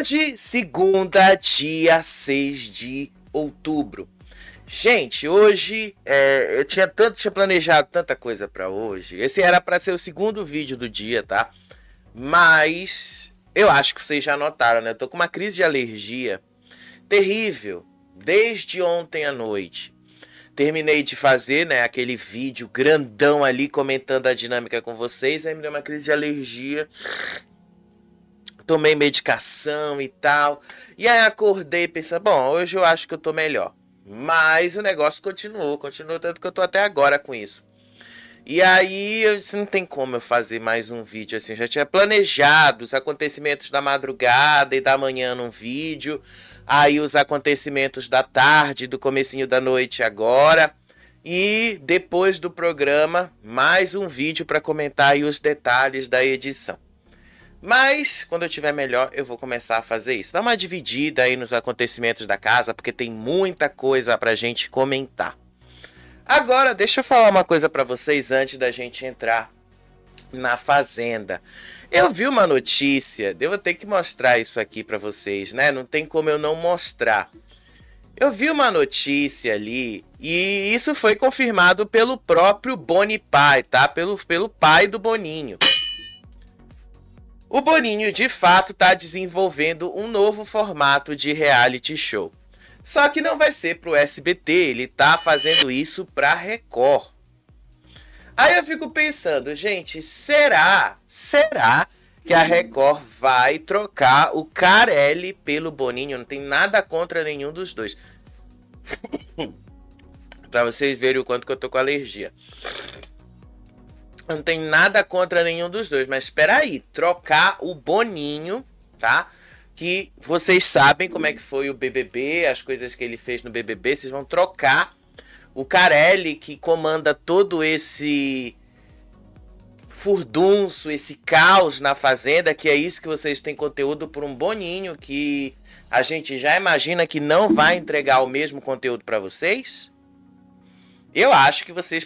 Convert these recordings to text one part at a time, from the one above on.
Hoje, segunda, dia 6 de outubro. Gente, hoje eu tinha planejado tanta coisa pra hoje. Esse era pra ser o segundo vídeo do dia, tá? Mas eu acho que vocês já notaram, né? Eu tô com uma crise de alergia terrível desde ontem à noite. Terminei de fazer, né, aquele vídeo grandão ali comentando a dinâmica com vocês, aí me deu uma crise de alergia. Tomei medicação e tal. E aí acordei pensando, bom, hoje eu acho que eu tô melhor. Mas o negócio continuou tanto que eu tô até agora com isso. E aí eu disse, não tem como eu fazer mais um vídeo assim. Eu já tinha planejado os acontecimentos da madrugada e da manhã num vídeo. Aí os acontecimentos da tarde, do comecinho da noite agora. E depois do programa, mais um vídeo para comentar aí os detalhes da edição. Mas, quando eu estiver melhor, eu vou começar a fazer isso. Dá uma dividida aí nos acontecimentos da casa, porque tem muita coisa pra gente comentar. Agora, deixa eu falar uma coisa pra vocês antes da gente entrar na Fazenda. Eu vi uma notícia, devo ter que mostrar isso aqui pra vocês, né? Não tem como eu não mostrar. Eu vi uma notícia ali, e isso foi confirmado pelo próprio Boni Pai, tá? Pelo pai do Boninho. O Boninho, de fato, está desenvolvendo um novo formato de reality show. Só que não vai ser para o SBT, ele está fazendo isso para a Record. Aí eu fico pensando, gente, será que a Record vai trocar o Carelli pelo Boninho? Não tem nada contra nenhum dos dois. Para vocês verem o quanto que eu tô com alergia. Não tem nada contra nenhum dos dois, mas espera aí, trocar o Boninho, tá? Que vocês sabem como é que foi o BBB, as coisas que ele fez no BBB, vocês vão trocar o Carelli, que comanda todo esse furdunço, esse caos na Fazenda, que é isso que vocês têm conteúdo por um Boninho, que a gente já imagina que não vai entregar o mesmo conteúdo para vocês. Eu acho que vocês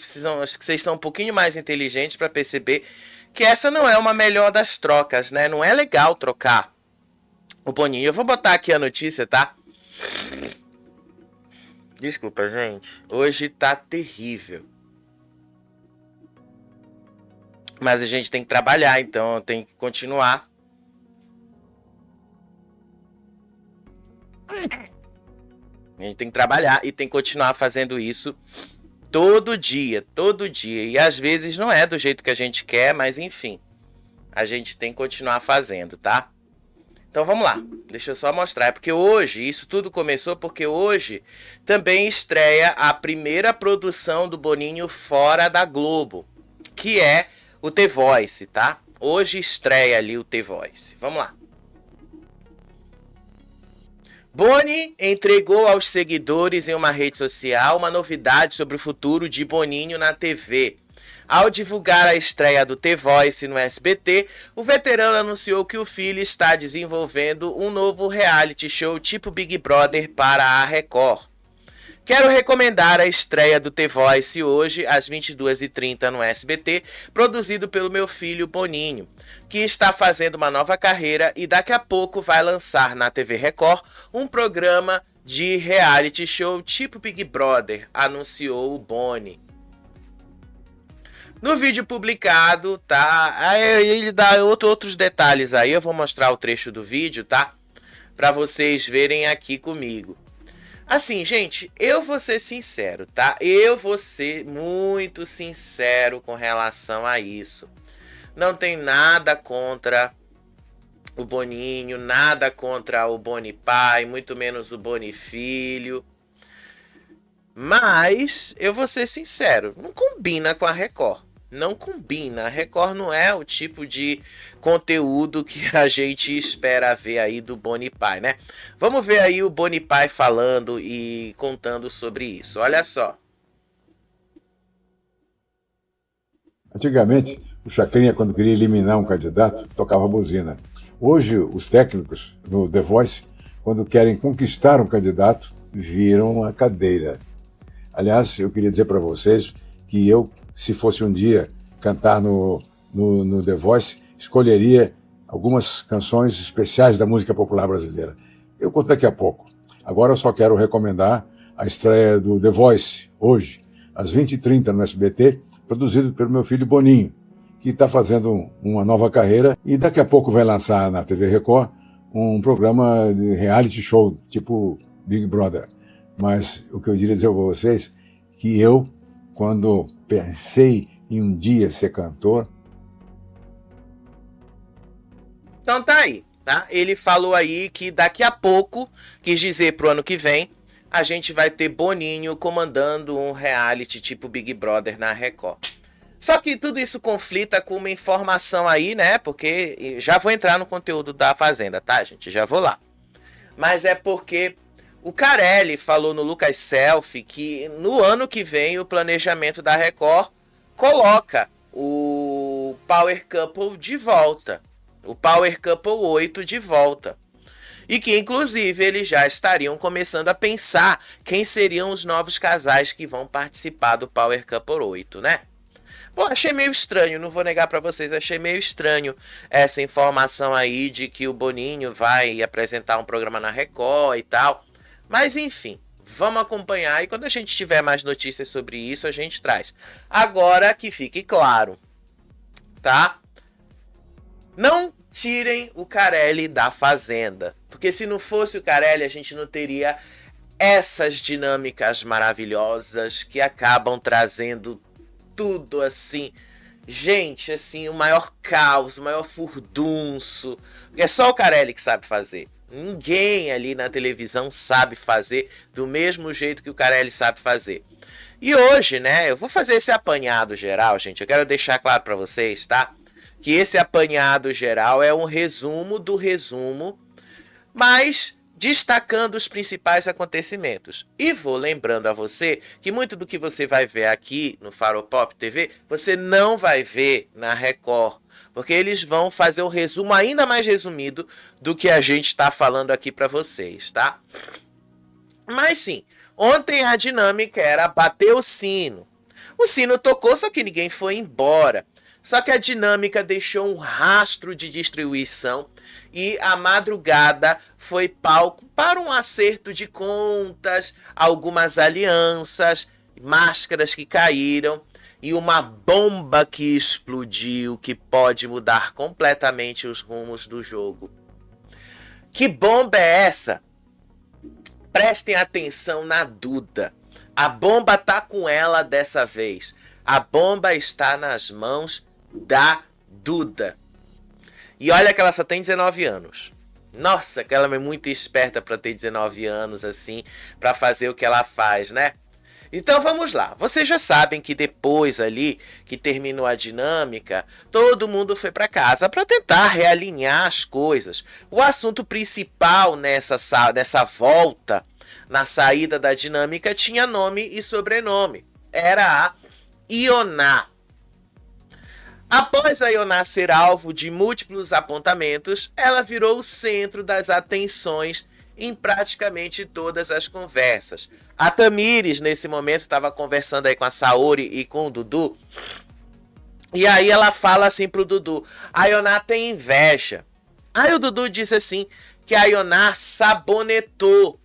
são um pouquinho mais inteligentes para perceber que essa não é uma melhor das trocas, né? Não é legal trocar o Boninho. Eu vou botar aqui a notícia, tá? Desculpa, gente. Hoje tá terrível. Mas a gente tem que trabalhar, então tem que continuar. A gente tem que trabalhar e tem que continuar fazendo isso todo dia. E às vezes não é do jeito que a gente quer, mas enfim. A gente tem que continuar fazendo, tá? Então vamos lá. Deixa eu só mostrar. É porque hoje, isso tudo começou porque hoje também estreia a primeira produção do Boninho fora da Globo. Que é o The Voice, tá? Hoje estreia ali o The Voice. Vamos lá. Boni entregou aos seguidores em uma rede social uma novidade sobre o futuro de Boninho na TV. Ao divulgar a estreia do The Voice no SBT, o veterano anunciou que o filho está desenvolvendo um novo reality show tipo Big Brother para a Record. Quero recomendar a estreia do The Voice hoje, às 22h30 no SBT, produzido pelo meu filho Boninho, que está fazendo uma nova carreira e daqui a pouco vai lançar na TV Record um programa de reality show tipo Big Brother, anunciou o Boni. No vídeo publicado, tá? Aí ele dá outros detalhes aí, eu vou mostrar o trecho do vídeo, tá? Para vocês verem aqui comigo. Assim, gente, eu vou ser sincero, tá? Eu vou ser muito sincero com relação a isso. Não tem nada contra o Boninho, nada contra o Boni Pai, muito menos o Boni Filho. Mas, eu vou ser sincero, não combina com a Record. Não combina. A Record não é o tipo de conteúdo que a gente espera ver aí do Boni Pai, né? Vamos ver aí o Boni Pai falando e contando sobre isso. Olha só. Antigamente, o Chacrinha, quando queria eliminar um candidato, tocava buzina. Hoje, os técnicos no The Voice, quando querem conquistar um candidato, viram a cadeira. Aliás, eu queria dizer para vocês que eu, se fosse um dia cantar no The Voice, escolheria algumas canções especiais da música popular brasileira. Eu conto daqui a pouco. Agora eu só quero recomendar a estreia do The Voice, hoje, às 20h30 no SBT, produzido pelo meu filho Boninho, que está fazendo uma nova carreira e daqui a pouco vai lançar na TV Record um programa de reality show, tipo Big Brother. Mas o que eu diria dizer a vocês, que eu, quando pensei em um dia ser cantor... Então tá aí, tá? Ele falou aí que daqui a pouco, quis dizer pro ano que vem, a gente vai ter Boninho comandando um reality tipo Big Brother na Record. Só que tudo isso conflita com uma informação aí, né? Porque já vou entrar no conteúdo da Fazenda, tá, gente? Já vou lá. Mas é porque o Carelli falou no Lucas Selfie que no ano que vem o planejamento da Record coloca o Power Couple de volta. O Power Couple 8 de volta. E que, inclusive, eles já estariam começando a pensar quem seriam os novos casais que vão participar do Power Couple 8, né? Pô, achei meio estranho, não vou negar pra vocês, achei meio estranho essa informação aí de que o Boninho vai apresentar um programa na Record e tal. Mas, enfim, vamos acompanhar e quando a gente tiver mais notícias sobre isso, a gente traz. Agora que fique claro, tá? Não tirem o Carelli da Fazenda. Porque se não fosse o Carelli, a gente não teria essas dinâmicas maravilhosas que acabam trazendo tudo assim. Gente, assim, o maior caos, o maior furdunço. É só o Carelli que sabe fazer. Ninguém ali na televisão sabe fazer do mesmo jeito que o Carelli sabe fazer. E hoje, né, eu vou fazer esse apanhado geral, gente. Eu quero deixar claro pra vocês, tá? Que esse apanhado geral é um resumo do resumo, mas destacando os principais acontecimentos. E vou lembrando a você que muito do que você vai ver aqui no Faropop TV, você não vai ver na Record, porque eles vão fazer um resumo ainda mais resumido do que a gente está falando aqui para vocês, tá? Mas sim, ontem a dinâmica era bater o sino. O sino tocou, só que ninguém foi embora. Só que a dinâmica deixou um rastro de destruição e a madrugada foi palco para um acerto de contas, algumas alianças, máscaras que caíram e uma bomba que explodiu que pode mudar completamente os rumos do jogo. Que bomba é essa? Prestem atenção na Duda. A bomba tá com ela dessa vez. A bomba está nas mãos da Duda. E olha que ela só tem 19 anos. Nossa, que ela é muito esperta para ter 19 anos assim, para fazer o que ela faz, né? Então vamos lá. Vocês já sabem que depois ali que terminou a dinâmica, todo mundo foi para casa para tentar realinhar as coisas. O assunto principal nessa volta, na saída da dinâmica, tinha nome e sobrenome. Era a Ioná. Após a Ioná ser alvo de múltiplos apontamentos, ela virou o centro das atenções em praticamente todas as conversas. A Tamires, nesse momento, estava conversando aí com a Saori e com o Dudu. E aí ela fala assim pro Dudu, a Ioná tem inveja. Aí o Dudu diz assim, que a Ioná sabonetou.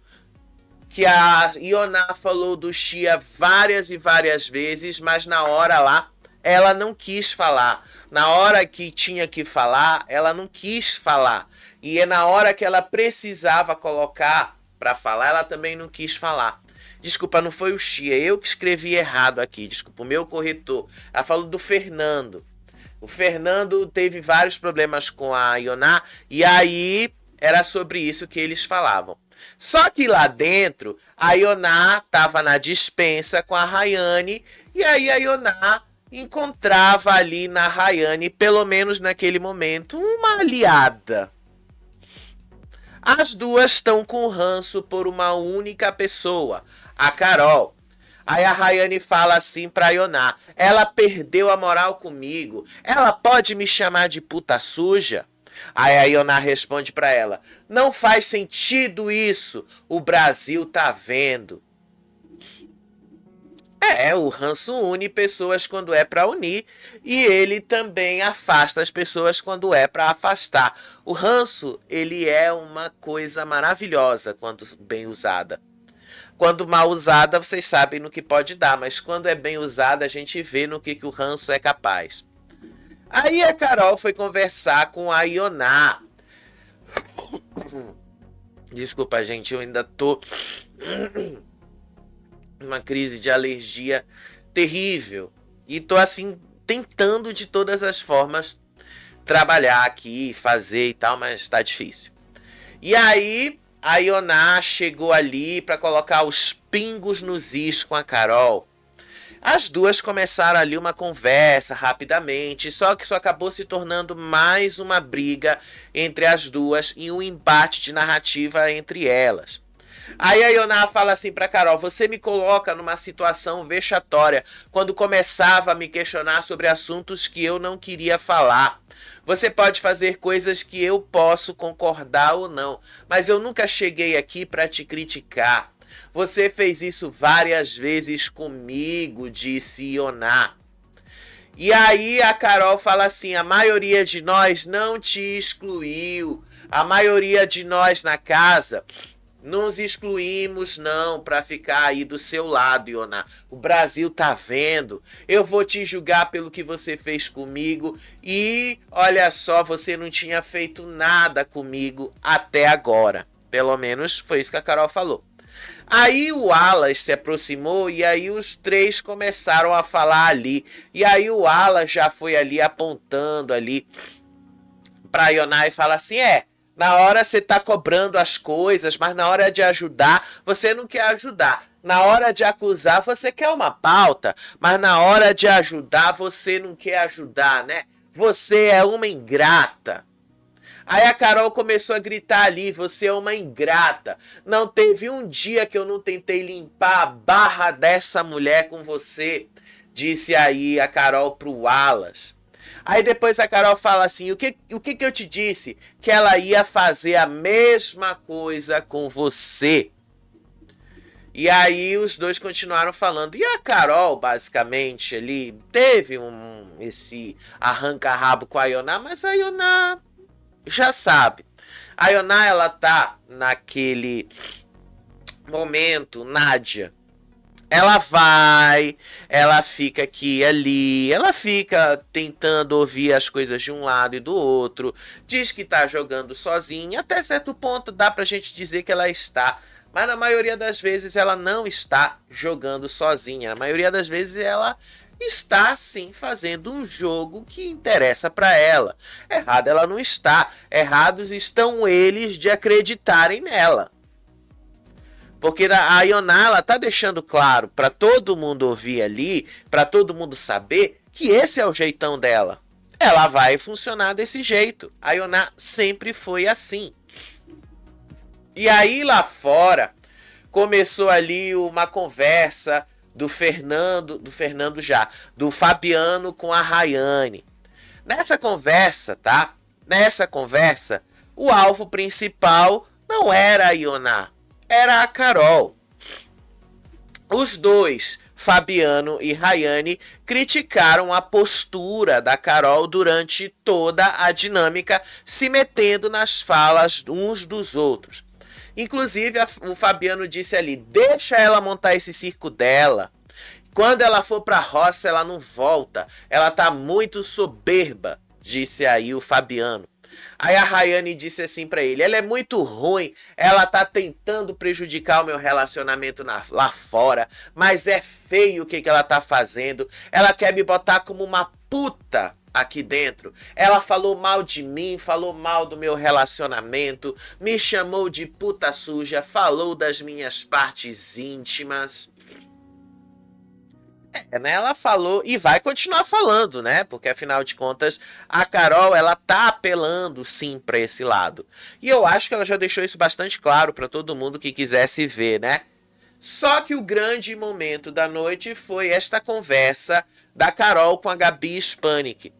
Que a Ioná falou do Chia várias e várias vezes, mas na hora lá, ela não quis falar. Na hora que tinha que falar, ela não quis falar. E é na hora que ela precisava colocar para falar, ela também não quis falar. Desculpa, não foi o Chia, eu que escrevi errado aqui. Desculpa, o meu corretor. Ela falou do Fernando. O Fernando teve vários problemas com a Ioná e aí era sobre isso que eles falavam. Só que lá dentro, a Ioná estava na dispensa com a Rayane e aí a Ioná encontrava ali na Rayane, pelo menos naquele momento, uma aliada. As duas estão com ranço por uma única pessoa, a Carol. Aí a Rayane fala assim pra Ioná, ela perdeu a moral comigo, ela pode me chamar de puta suja? Aí a Ioná responde pra ela, não faz sentido isso, o Brasil tá vendo. O ranço une pessoas quando é para unir e ele também afasta as pessoas quando é para afastar. O ranço, ele é uma coisa maravilhosa quando bem usada. Quando mal usada, vocês sabem no que pode dar, mas quando é bem usada, a gente vê no que o ranço é capaz. Aí a Carol foi conversar com a Ioná. Desculpa, gente, eu ainda tô uma crise de alergia terrível. E tô assim, tentando de todas as formas trabalhar aqui, fazer e tal, mas tá difícil. E aí, a Ioná chegou ali pra colocar os pingos nos is com a Carol. As duas começaram ali uma conversa rapidamente, só que isso acabou se tornando mais uma briga entre as duas e um embate de narrativa entre elas. Aí a Ioná fala assim pra Carol: você me coloca numa situação vexatória quando começava a me questionar sobre assuntos que eu não queria falar. Você pode fazer coisas que eu posso concordar ou não, mas eu nunca cheguei aqui pra te criticar. Você fez isso várias vezes comigo, disse Ioná. E aí a Carol fala assim: a maioria de nós não te excluiu. A maioria de nós na casa nos excluímos não para ficar aí do seu lado, Ioná. O Brasil tá vendo. Eu vou te julgar pelo que você fez comigo e olha só, você não tinha feito nada comigo até agora. Pelo menos foi isso que a Carol falou. Aí o Alas se aproximou e aí os três começaram a falar ali. E aí o Alas já foi ali apontando ali pra Ioná e fala assim: na hora você tá cobrando as coisas, mas na hora de ajudar, você não quer ajudar. Na hora de acusar, você quer uma pauta, mas na hora de ajudar, você não quer ajudar, né? Você é uma ingrata. Aí a Carol começou a gritar ali: você é uma ingrata. Não teve um dia que eu não tentei limpar a barra dessa mulher com você, disse aí a Carol pro Wallace. Aí depois a Carol fala assim: o que eu te disse? Que ela ia fazer a mesma coisa com você. E aí os dois continuaram falando. E a Carol, basicamente, ali teve esse arranca-rabo com a Ioná, mas a Ioná já sabe. A Ioná, ela tá naquele momento, Nádia. Ela fica aqui e ali, ela fica tentando ouvir as coisas de um lado e do outro, diz que tá jogando sozinha, até certo ponto dá pra gente dizer que ela está, mas na maioria das vezes ela não está jogando sozinha, na maioria das vezes ela está sim fazendo um jogo que interessa para ela. Errada ela não está, errados estão eles de acreditarem nela. Porque a Ioná, ela tá deixando claro para todo mundo ouvir ali, para todo mundo saber que esse é o jeitão dela. Ela vai funcionar desse jeito. A Ioná sempre foi assim. E aí lá fora começou ali uma conversa do Fabiano com a Rayane. Nessa conversa, o alvo principal não era a Ioná, era a Carol. Os dois, Fabiano e Rayane, criticaram a postura da Carol durante toda a dinâmica, se metendo nas falas uns dos outros. Inclusive, o Fabiano disse ali: deixa ela montar esse circo dela. Quando ela for pra roça, ela não volta. Ela tá muito soberba, disse aí o Fabiano. Aí a Rayane disse assim pra ele: ela é muito ruim, ela tá tentando prejudicar o meu relacionamento lá fora, mas é feio o que ela tá fazendo. Ela quer me botar como uma puta aqui dentro. Ela falou mal de mim, falou mal do meu relacionamento, me chamou de puta suja, falou das minhas partes íntimas. Né? Ela falou e vai continuar falando, né? Porque afinal de contas, a Carol, ela tá apelando sim para esse lado. E eu acho que ela já deixou isso bastante claro para todo mundo que quisesse ver, né? Só que o grande momento da noite foi esta conversa da Carol com a Gabi Spanik.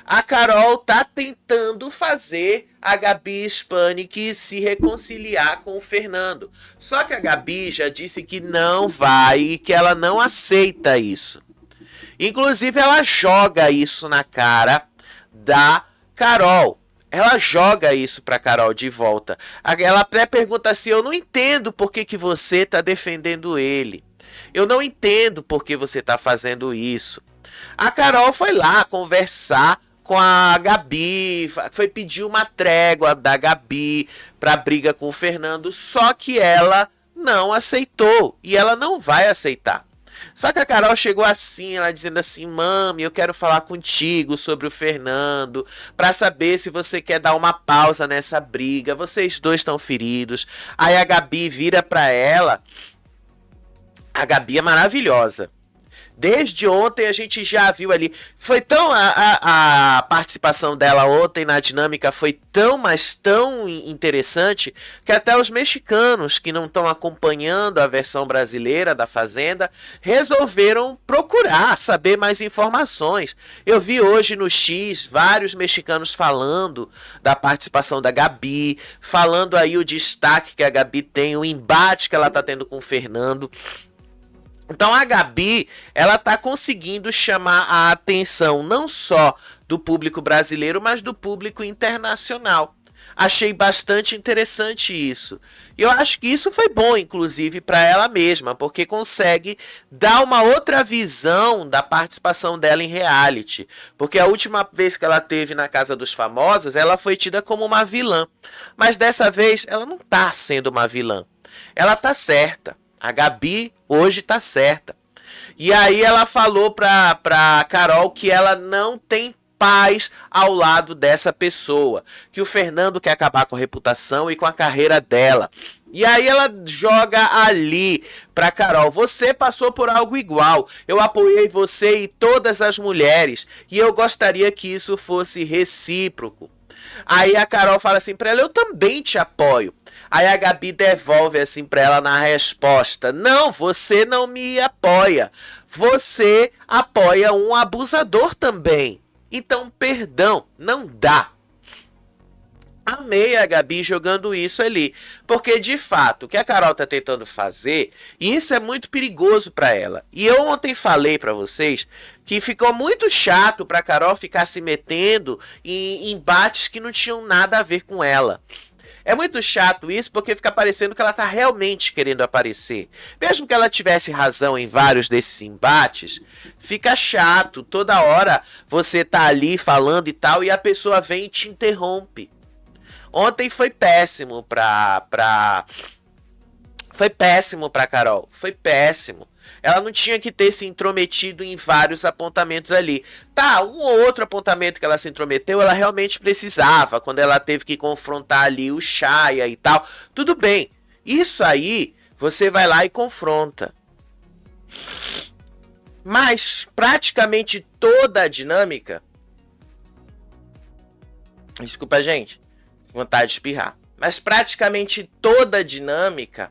A Carol tá tentando fazer a Gabi Spanik se reconciliar com o Fernando. Só que a Gabi já disse que não vai e que ela não aceita isso. Inclusive, ela joga isso na cara da Carol. Ela joga isso pra Carol de volta. Ela até pergunta assim: eu não entendo por que você tá defendendo ele. Eu não entendo por que você tá fazendo isso. A Carol foi lá conversar com a Gabi, foi pedir uma trégua da Gabi pra briga com o Fernando, só que ela não aceitou e ela não vai aceitar. Só que a Carol chegou assim, ela dizendo assim: mami, eu quero falar contigo sobre o Fernando, pra saber se você quer dar uma pausa nessa briga, vocês dois estão feridos. Aí a Gabi vira pra ela. A Gabi é maravilhosa. Desde ontem a gente já viu ali. Foi tão. A participação dela ontem na dinâmica foi tão, mas tão interessante que até os mexicanos que não estão acompanhando a versão brasileira da Fazenda resolveram procurar saber mais informações. Eu vi hoje no X vários mexicanos falando da participação da Gabi, falando aí o destaque que a Gabi tem, o embate que ela está tendo com o Fernando. Então a Gabi, ela tá conseguindo chamar a atenção não só do público brasileiro, mas do público internacional. Achei bastante interessante isso. E eu acho que isso foi bom, inclusive, para ela mesma, porque consegue dar uma outra visão da participação dela em reality. Porque a última vez que ela teve na Casa dos Famosos, ela foi tida como uma vilã. Mas dessa vez, ela não tá sendo uma vilã. Ela tá certa. A Gabi hoje tá certa. E aí ela falou pra Carol que ela não tem paz ao lado dessa pessoa. Que o Fernando quer acabar com a reputação e com a carreira dela. E aí ela joga ali pra Carol: você passou por algo igual. Eu apoiei você e todas as mulheres. E eu gostaria que isso fosse recíproco. Aí a Carol fala assim pra ela: eu também te apoio. Aí a Gabi devolve assim pra ela na resposta: não, você não me apoia. Você apoia um abusador também. Então, perdão, não dá. Amei a Gabi jogando isso ali. Porque, de fato, o que a Carol tá tentando fazer, e isso é muito perigoso pra ela. E eu ontem falei pra vocês que ficou muito chato pra Carol ficar se metendo em embates que não tinham nada a ver com ela. É muito chato isso porque fica parecendo que ela tá realmente querendo aparecer. Mesmo que ela tivesse razão em vários desses embates, fica chato. Toda hora você tá ali falando e tal e a pessoa vem e te interrompe. Ontem foi péssimo Foi péssimo pra Carol. Foi péssimo. Ela não tinha que ter se intrometido em vários apontamentos ali. Tá, um ou outro apontamento que ela se intrometeu, ela realmente precisava. Quando ela teve que confrontar ali o Chaya e tal. Tudo bem. Isso aí, você vai lá e confronta. Mas, praticamente toda a dinâmica... Desculpa, gente. Vontade de espirrar. Mas praticamente toda a dinâmica,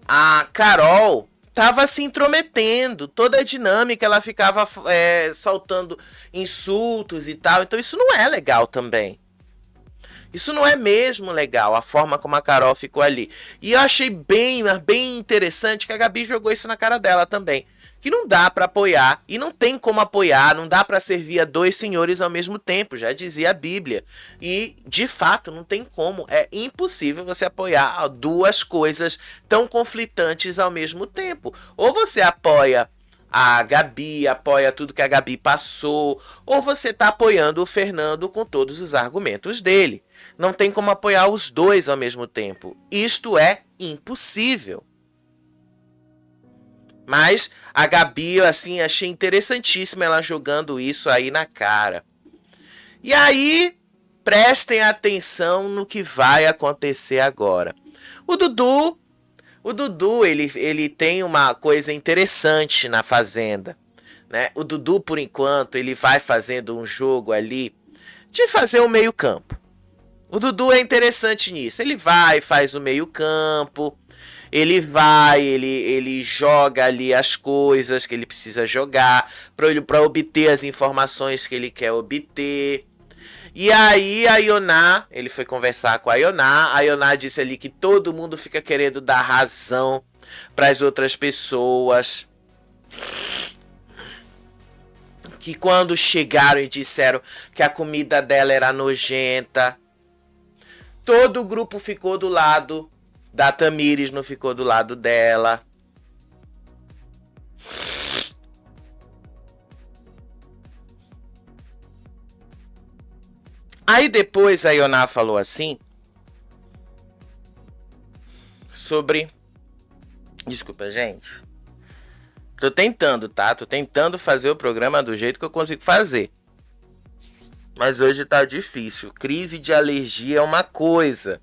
a Carol tava se intrometendo. Toda a dinâmica ela ficava soltando insultos e tal. Então isso não é legal também. Isso não é mesmo legal, a forma como a Carol ficou ali. E eu achei bem interessante que a Gabi jogou isso na cara dela também. Que não dá pra apoiar, e não tem como apoiar, não dá pra servir a dois senhores ao mesmo tempo, já dizia a Bíblia. E, de fato, não tem como, é impossível você apoiar duas coisas tão conflitantes ao mesmo tempo. Ou você apoia a Gabi, apoia tudo que a Gabi passou, ou você tá apoiando o Fernando com todos os argumentos dele. Não tem como apoiar os dois ao mesmo tempo. Isto é impossível. Mas a Gabi, assim, achei interessantíssima ela jogando isso aí na cara. E aí, prestem atenção no que vai acontecer agora. O Dudu, ele tem uma coisa interessante na Fazenda, né? O Dudu, por enquanto, ele vai fazendo um jogo ali de fazer o meio-campo. O Dudu é interessante nisso. Ele vai, faz o meio-campo. Ele vai, ele joga ali as coisas que ele precisa jogar para obter as informações que ele quer obter. E aí a Ioná, ele foi conversar com a Ioná disse ali que todo mundo fica querendo dar razão para as outras pessoas. Que quando chegaram e disseram que a comida dela era nojenta, todo o grupo ficou do lado da Tamires, não ficou do lado dela. Aí depois a Ioná falou assim sobre... Desculpa, gente. Tô tentando, tá? Tô tentando fazer o programa do jeito que eu consigo fazer. Mas hoje tá difícil. Crise de alergia é uma coisa.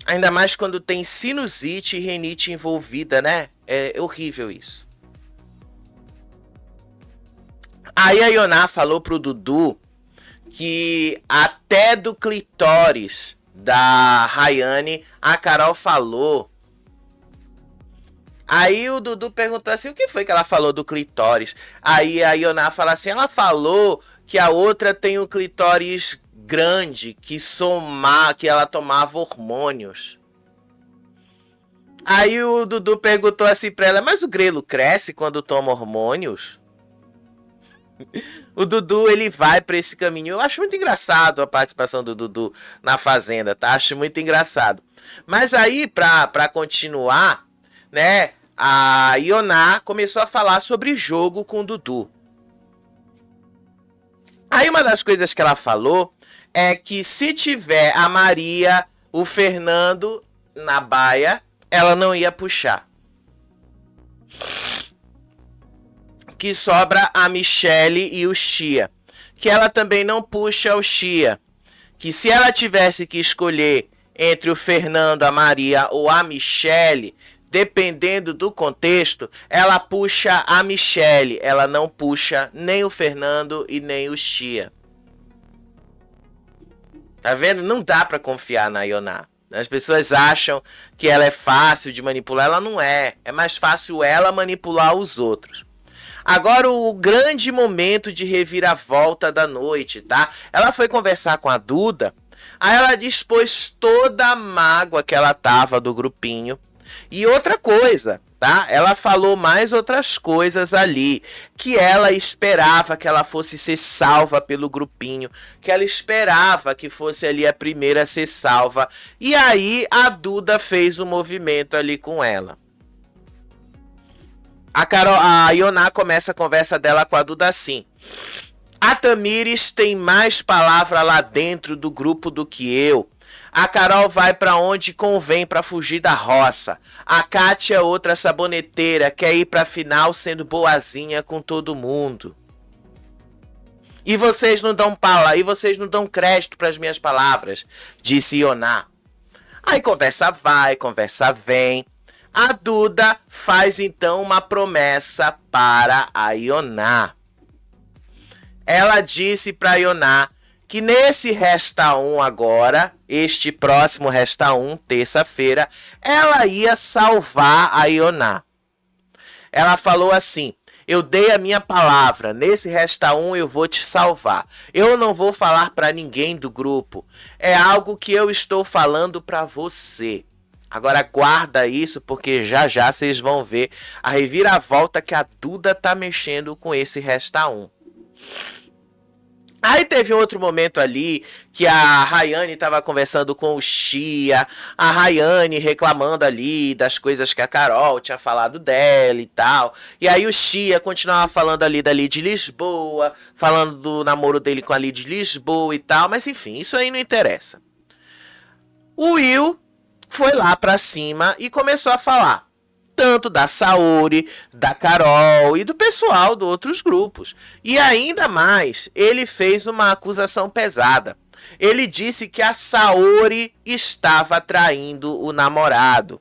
Ainda mais quando tem sinusite e rinite envolvida, né? É horrível isso. Aí a Ioná falou pro Dudu que até do clitóris da Rayane a Carol falou. Aí o Dudu perguntou assim, o que foi que ela falou do clitóris? Aí a Ioná fala assim, ela falou que a outra tem um clitóris grande, que ela tomava hormônios. Aí o Dudu perguntou assim pra ela, mas o grelo cresce quando toma hormônios? O Dudu, ele vai pra esse caminho. Eu acho muito engraçado a participação do Dudu na Fazenda, tá? Acho muito engraçado. Mas aí, pra continuar, né? A Ioná começou a falar sobre jogo com o Dudu. Aí uma das coisas que ela falou é que se tiver a Maria, o Fernando na baia, ela não ia puxar. Que sobra a Michele e o Chia. Que ela também não puxa o Chia. Que se ela tivesse que escolher entre o Fernando, a Maria ou a Michele, dependendo do contexto, ela puxa a Michele. Ela não puxa nem o Fernando e nem o Chia. Tá vendo? Não dá pra confiar na Ioná. As pessoas acham que ela é fácil de manipular. Ela não é. É mais fácil ela manipular os outros. Agora o grande momento de reviravolta da noite, tá? Ela foi conversar com a Duda, aí ela dispôs toda a mágoa que ela tava do grupinho. E outra coisa, tá? Ela falou mais outras coisas ali, que ela esperava que ela fosse ser salva pelo grupinho, que ela esperava que fosse ali a primeira a ser salva. E aí a Duda fez um movimento ali com ela. A Ioná começa a conversa dela com a Duda assim. A Tamires tem mais palavra lá dentro do grupo do que eu. A Carol vai pra onde convém pra fugir da roça. A Kátia é outra saboneteira, quer ir pra final sendo boazinha com todo mundo. E vocês não dão crédito pras minhas palavras, disse Ioná. Aí conversa vai, conversa vem. A Duda faz então uma promessa para a Ioná. Ela disse para a Ioná que nesse Resta 1 agora, este próximo Resta 1, terça-feira, ela ia salvar a Ioná. Ela falou assim, eu dei a minha palavra, nesse Resta 1 eu vou te salvar. Eu não vou falar para ninguém do grupo, é algo que eu estou falando para você. Agora guarda isso, porque já já vocês vão ver a reviravolta que a Duda tá mexendo com esse Resta 1. Aí teve outro momento ali que a Rayane tava conversando com o Chia, a Rayane reclamando ali das coisas que a Carol tinha falado dela e tal. E aí o Chia continuava falando ali da Lidy Lisboa, falando do namoro dele com a Lidy Lisboa e tal, mas enfim, isso aí não interessa. O Will foi lá pra cima e começou a falar tanto da Saori, da Carol e do pessoal de outros grupos. E ainda mais, ele fez uma acusação pesada. Ele disse que a Saori estava traindo o namorado.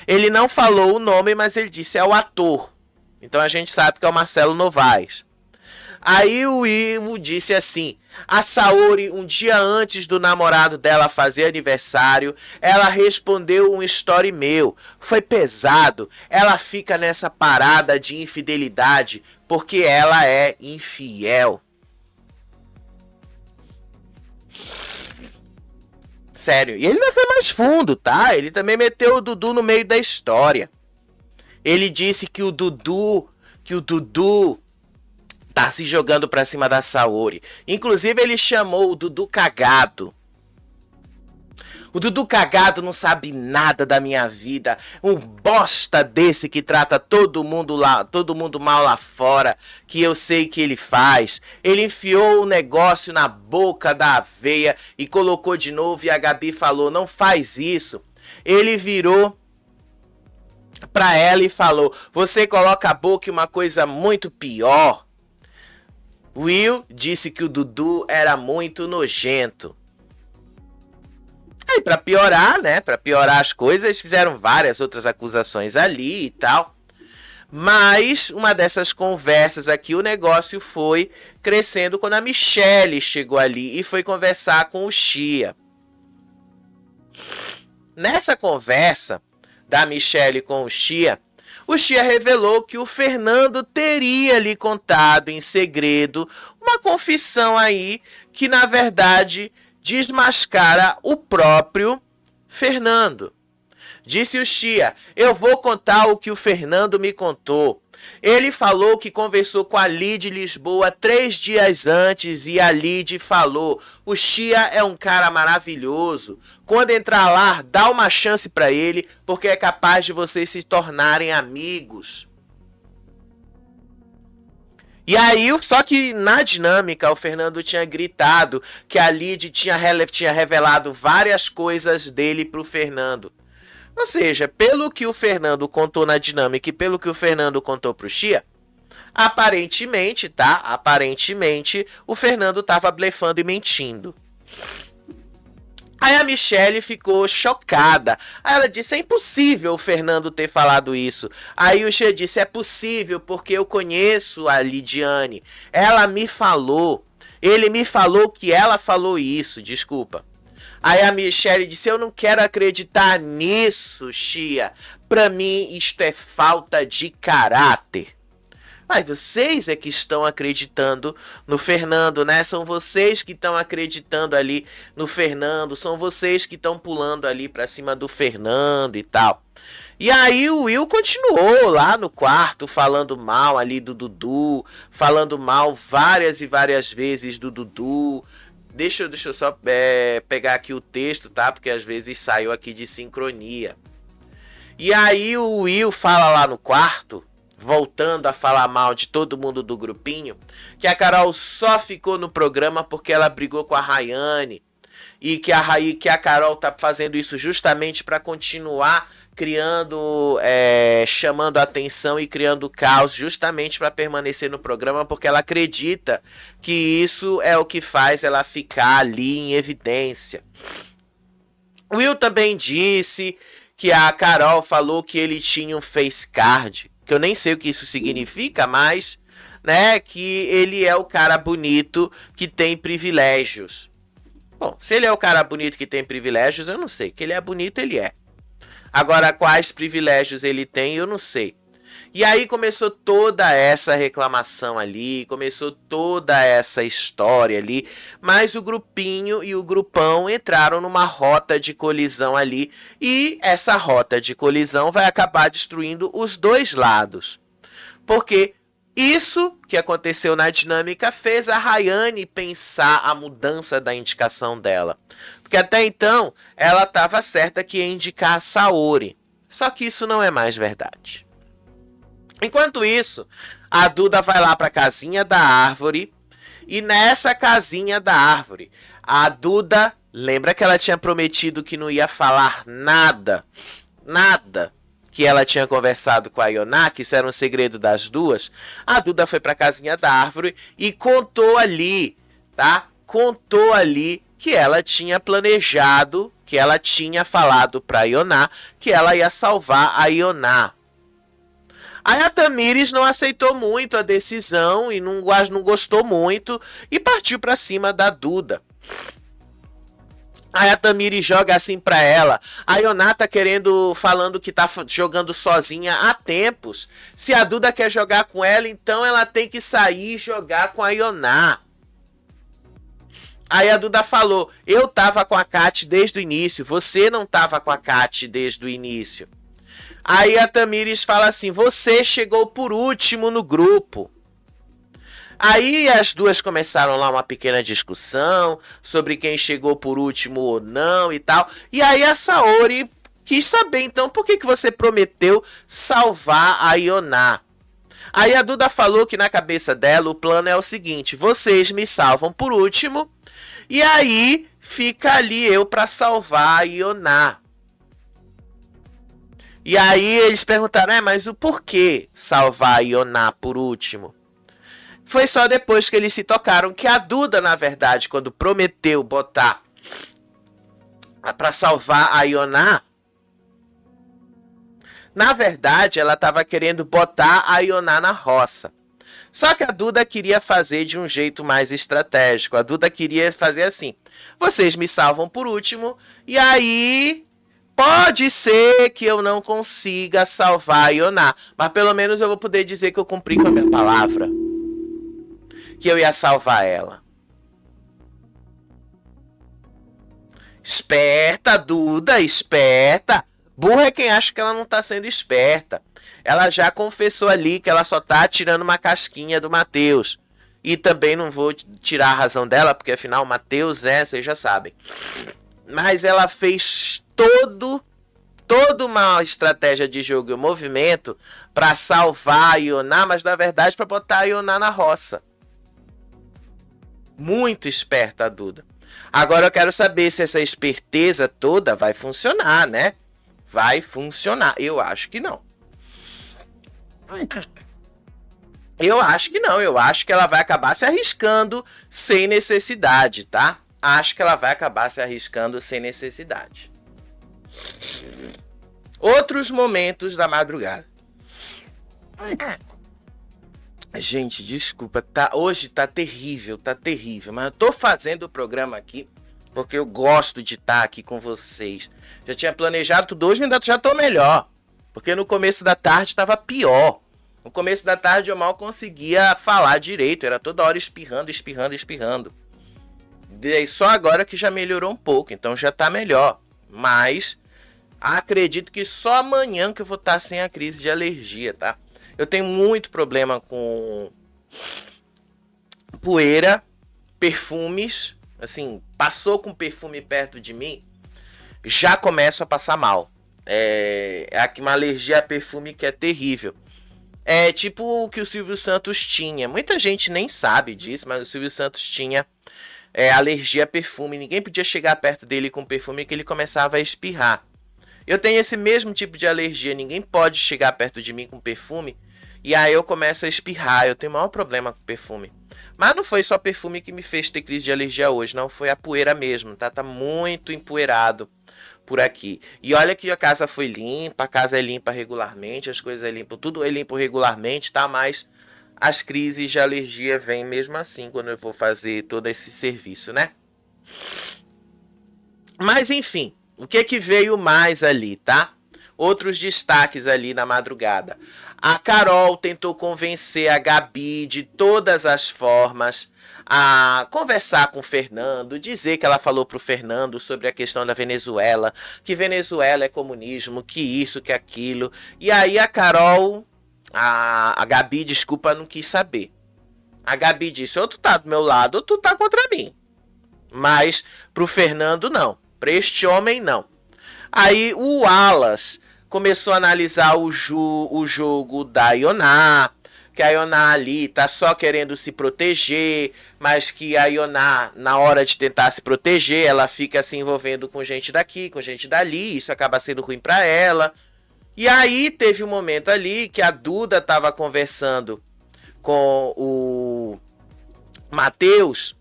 Ele não falou o nome, mas ele disse é o ator. Então a gente sabe que é o Marcelo Novaes. Aí o Ivo disse assim, a Saori, um dia antes do namorado dela fazer aniversário, ela respondeu um story meu. Foi pesado, ela fica nessa parada de infidelidade porque ela é infiel. Sério. E ele não foi mais fundo, tá? Ele também meteu o Dudu no meio da história. Ele disse que o Dudu tá se jogando pra cima da Saori. Inclusive ele chamou o Dudu cagado. O Dudu cagado não sabe nada da minha vida. Um bosta desse que trata todo mundo mal lá fora, que eu sei que ele faz. Ele enfiou o negócio na boca da aveia e colocou de novo, e a Gabi falou: não faz isso. Ele virou pra ela e falou: você coloca a boca em uma coisa muito pior. Will disse que o Dudu era muito nojento. Aí, pra piorar, né? Pra piorar as coisas, eles fizeram várias outras acusações ali e tal. Mas, uma dessas conversas aqui, o negócio foi crescendo quando a Michelle chegou ali e foi conversar com o Chia. Nessa conversa da Michelle com o Chia revelou que o Fernando teria lhe contado em segredo uma confissão aí que, na verdade, desmascara o próprio Fernando. Disse o Chia: eu vou contar o que o Fernando me contou. Ele falou que conversou com a Lid Lisboa 3 dias antes e a Lid falou: o Chia é um cara maravilhoso. Quando entrar lá, dá uma chance pra ele, porque é capaz de vocês se tornarem amigos. E aí, só que na dinâmica, o Fernando tinha gritado que a Lid tinha revelado várias coisas dele pro Fernando. Ou seja, pelo que o Fernando contou na dinâmica e pelo que o Fernando contou pro Chia, aparentemente, tá? Aparentemente, o Fernando tava blefando e mentindo. Aí a Michelle ficou chocada. Aí ela disse: é impossível o Fernando ter falado isso. Aí o Chia disse: é possível porque eu conheço a Lidiane. Ela me falou. Ele me falou que ela falou isso. Desculpa. Aí a Michelle disse: eu não quero acreditar nisso, Chia. Pra mim isto é falta de caráter. Mas vocês é que estão acreditando no Fernando, né? São vocês que estão acreditando ali no Fernando. São vocês que estão pulando ali pra cima do Fernando e tal. E aí o Will continuou lá no quarto falando mal ali do Dudu. Falando mal várias e várias vezes do Dudu. Deixa eu só pegar aqui o texto, tá? Porque às vezes saiu aqui de sincronia. E aí o Will fala lá no quarto, voltando a falar mal de todo mundo do grupinho, que a Carol só ficou no programa porque ela brigou com a Rayane. E que a Carol tá fazendo isso justamente para continuar criando, chamando a atenção e criando caos, justamente para permanecer no programa, porque ela acredita que isso é o que faz ela ficar ali em evidência. Will também disse que a Carol falou que ele tinha um face card, que eu nem sei o que isso significa, mas, né, que ele é o cara bonito que tem privilégios. Bom, se ele é o cara bonito que tem privilégios, eu não sei. Que ele é bonito, ele é. Agora, quais privilégios ele tem, eu não sei. E aí começou toda essa reclamação ali, começou toda essa história ali, mas o grupinho e o grupão entraram numa rota de colisão ali, e essa rota de colisão vai acabar destruindo os dois lados. Porque isso que aconteceu na dinâmica fez a Rayane pensar a mudança da indicação dela. Porque até então ela estava certa que ia indicar a Saori. Só que isso não é mais verdade. Enquanto isso, a Duda vai lá para a casinha da árvore. E nessa casinha da árvore, a Duda lembra que ela tinha prometido que não ia falar nada. Nada. Que ela tinha conversado com a Ioná, que isso era um segredo das duas. A Duda foi para a casinha da árvore e contou ali, tá? Contou ali que ela tinha planejado, que ela tinha falado para a Ioná que ela ia salvar a Ioná. Aí a Tamires não aceitou muito a decisão e não gostou muito e partiu para cima da Duda. Aí a Tamires joga assim pra ela: a Ioná tá falando que tá jogando sozinha há tempos. Se a Duda quer jogar com ela, então ela tem que sair e jogar com a Ioná. Aí a Duda falou, eu tava com a Kátia desde o início, você não tava com a Kátia desde o início. Aí a Tamires fala assim, você chegou por último no grupo. Aí as duas começaram lá uma pequena discussão sobre quem chegou por último ou não e tal. E aí a Saori quis saber, então, por que você prometeu salvar a Ioná? Aí a Duda falou que na cabeça dela o plano é o seguinte, vocês me salvam por último e aí fica ali eu pra salvar a Ioná. E aí eles perguntaram, mas o porquê salvar a Ioná por último? Foi só depois que eles se tocaram que a Duda, na verdade, quando prometeu botar pra salvar a Ioná, na verdade ela estava querendo botar a Ioná na roça. Só que a Duda queria fazer de um jeito mais estratégico. A Duda queria fazer assim, vocês me salvam por último e aí... pode ser que eu não consiga salvar a Ioná, mas pelo menos eu vou poder dizer que eu cumpri com a minha palavra. Que eu ia salvar ela. Esperta, Duda, esperta. Burra é quem acha que ela não tá sendo esperta. Ela já confessou ali que ela só tá tirando uma casquinha do Matheus. E também não vou tirar a razão dela, porque afinal o Matheus vocês já sabem. Mas ela fez toda uma estratégia de jogo e movimento para salvar a Ioná, mas na verdade para botar a Ioná na roça. Muito esperta a Duda. Agora eu quero saber se essa esperteza toda vai funcionar, né? Vai funcionar. Eu acho que não. Eu acho que não. Eu acho que ela vai acabar se arriscando sem necessidade, tá? Acho que ela vai acabar se arriscando sem necessidade. Outros momentos da madrugada. Gente, desculpa, hoje tá terrível, mas eu tô fazendo o programa aqui porque eu gosto de estar aqui com vocês. Já tinha planejado tudo, hoje ainda já tô melhor, porque no começo da tarde tava pior. No começo da tarde eu mal conseguia falar direito, era toda hora espirrando. E aí só agora que já melhorou um pouco, então já tá melhor. Mas acredito que só amanhã que eu vou estar sem a crise de alergia, tá? Eu tenho muito problema com poeira, perfumes. Assim, passou com perfume perto de mim, já começo a passar mal. É aqui uma alergia a perfume que é terrível. É tipo o que o Silvio Santos tinha. Muita gente nem sabe disso, mas o Silvio Santos tinha alergia a perfume. Ninguém podia chegar perto dele com perfume que ele começava a espirrar. Eu tenho esse mesmo tipo de alergia. Ninguém pode chegar perto de mim com perfume e aí eu começo a espirrar. Eu tenho o maior problema com perfume. Mas não foi só perfume que me fez ter crise de alergia hoje, não. Foi a poeira mesmo, tá? Tá muito empoeirado por aqui. E olha que a casa foi limpa, a casa é limpa regularmente, as coisas é limpo, tudo é limpo regularmente, tá? Mas as crises de alergia vêm mesmo assim quando eu vou fazer todo esse serviço, né? Mas enfim, o que veio mais ali, tá? Outros destaques ali na madrugada. A Carol tentou convencer a Gabi de todas as formas a conversar com o Fernando, dizer que ela falou pro Fernando sobre a questão da Venezuela, que Venezuela é comunismo, que isso, que aquilo. E aí a Carol, a Gabi, desculpa, não quis saber. A Gabi disse, ou tu tá do meu lado ou tu tá contra mim. Mas pro Fernando não, pra este homem não. Aí o Wallace começou a analisar o jogo da Ioná, que a Ioná ali tá só querendo se proteger, mas que a Ioná, na hora de tentar se proteger, ela fica se envolvendo com gente daqui, com gente dali, isso acaba sendo ruim pra ela. E aí teve um momento ali que a Duda tava conversando com o Matheus,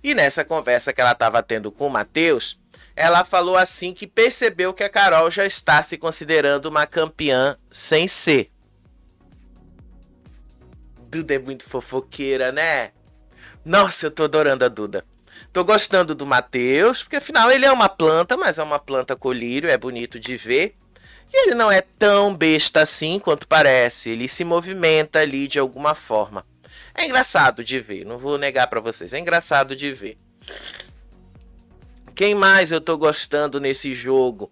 e nessa conversa que ela tava tendo com o Matheus, ela falou assim que percebeu que a Carol já está se considerando uma campeã sem ser. Duda é muito fofoqueira, né? Nossa, eu tô adorando a Duda. Tô gostando do Matheus, porque afinal ele é uma planta, mas é uma planta colírio, é bonito de ver. E ele não é tão besta assim quanto parece, ele se movimenta ali de alguma forma. É engraçado de ver, não vou negar pra vocês, é engraçado de ver. Quem mais eu tô gostando nesse jogo?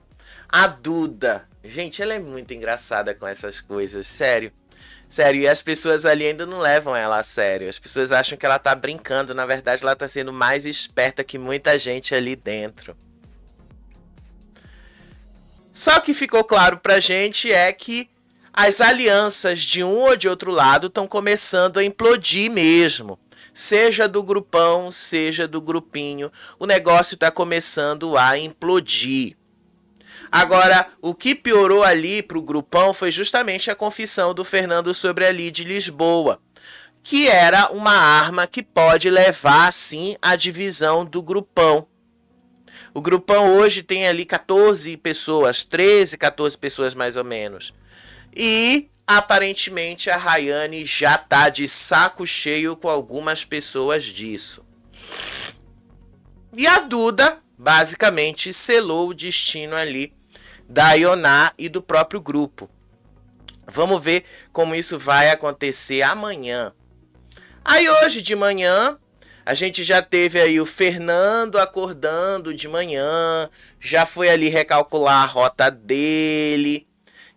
A Duda. Gente, ela é muito engraçada com essas coisas, sério. Sério, e as pessoas ali ainda não levam ela a sério. As pessoas acham que ela tá brincando, na verdade ela tá sendo mais esperta que muita gente ali dentro. Só que ficou claro pra gente é que as alianças de um ou de outro lado estão começando a implodir mesmo. Seja do grupão, seja do grupinho, o negócio está começando a implodir. Agora, o que piorou ali pro grupão foi justamente a confissão do Fernando sobre a Lide Lisboa, que era uma arma que pode levar, sim, à divisão do grupão. O grupão hoje tem ali 14 pessoas, 13, 14 pessoas mais ou menos. E aparentemente a Rayane já tá de saco cheio com algumas pessoas disso. E a Duda basicamente selou o destino ali da Ioná e do próprio grupo. Vamos ver como isso vai acontecer amanhã. Aí hoje de manhã a gente já teve aí o Fernando acordando de manhã, já foi ali recalcular a rota dele.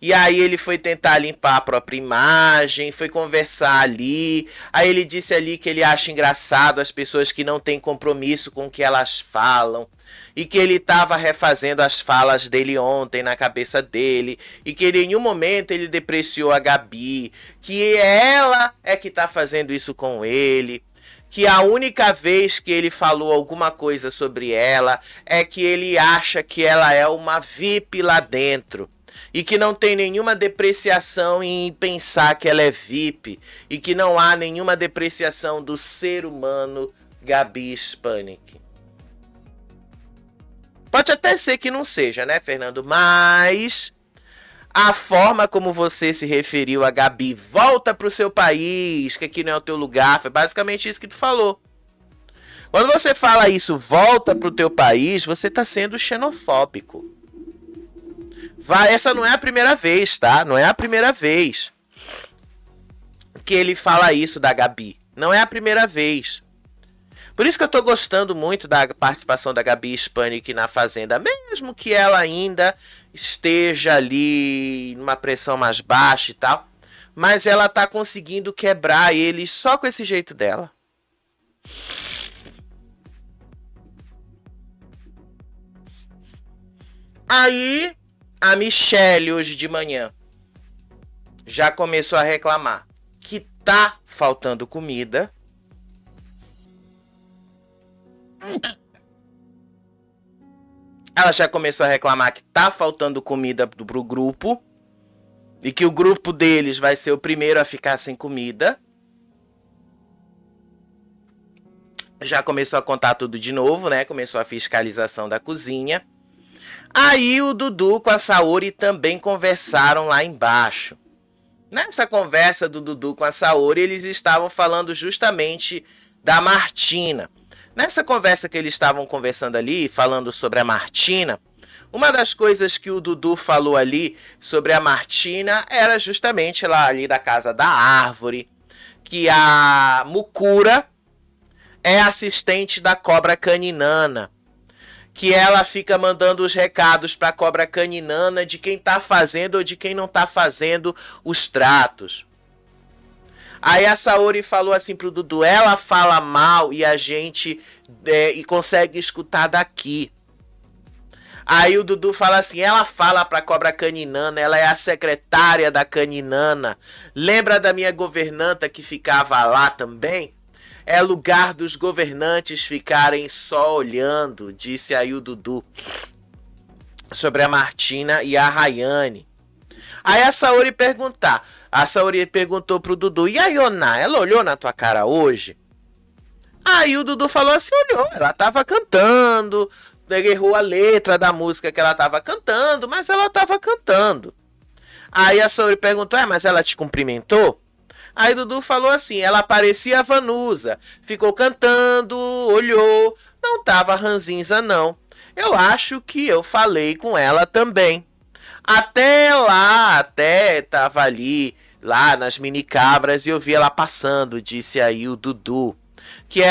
E aí ele foi tentar limpar a própria imagem, foi conversar ali. Aí ele disse ali que ele acha engraçado as pessoas que não têm compromisso com o que elas falam. E que ele estava refazendo as falas dele ontem na cabeça dele. E que ele, em nenhum momento ele depreciou a Gabi. Que ela é que está fazendo isso com ele. Que a única vez que ele falou alguma coisa sobre ela é que ele acha que ela é uma VIP lá dentro. E que não tem nenhuma depreciação em pensar que ela é VIP. E que não há nenhuma depreciação do ser humano Gabi Spanik. Pode até ser que não seja, né, Fernando? Mas a forma como você se referiu a Gabi, volta pro seu país, que aqui não é o teu lugar, foi basicamente isso que tu falou. Quando você fala isso, volta pro teu país, você tá sendo xenofóbico. Essa não é a primeira vez, tá? Não é a primeira vez que ele fala isso da Gabi. Não é a primeira vez. Por isso que eu tô gostando muito da participação da Gabi Spanik na Fazenda. Mesmo que ela ainda esteja ali numa pressão mais baixa e tal. Mas ela tá conseguindo quebrar ele só com esse jeito dela. Aí a Michelle hoje de manhã já começou a reclamar que tá faltando comida. Ela já começou a reclamar que tá faltando comida pro grupo. E que o grupo deles vai ser o primeiro a ficar sem comida. Já começou a contar tudo de novo, né? Começou a fiscalização da cozinha. Aí o Dudu com a Saori também conversaram lá embaixo. Nessa conversa do Dudu com a Saori, eles estavam falando justamente da Martina. Nessa conversa que eles estavam conversando ali, falando sobre a Martina, uma das coisas que o Dudu falou ali sobre a Martina era justamente lá ali da Casa da Árvore, que a Mukura é assistente da Cobra Caninana, que ela fica mandando os recados para a Cobra Caninana de quem tá fazendo ou de quem não tá fazendo os tratos. Aí a Saori falou assim pro Dudu, ela fala mal e a gente e consegue escutar daqui. Aí o Dudu fala assim, ela fala pra Cobra Caninana, ela é a secretária da Caninana. Lembra da minha governanta que ficava lá também? É lugar dos governantes ficarem só olhando, disse aí o Dudu. Sobre a Martina e a Rayane. Aí a Saori perguntou pro Dudu, e a Ioná, ela olhou na tua cara hoje? Aí o Dudu falou assim, olhou, ela tava cantando, errou a letra da música que ela tava cantando, mas ela tava cantando. Aí a Saori perguntou, mas ela te cumprimentou? Aí Dudu falou assim, ela parecia a Vanusa, ficou cantando, olhou, não tava ranzinza não. Eu acho que eu falei com ela também. Até tava ali, lá nas mini cabras e eu vi ela passando, disse aí o Dudu. Que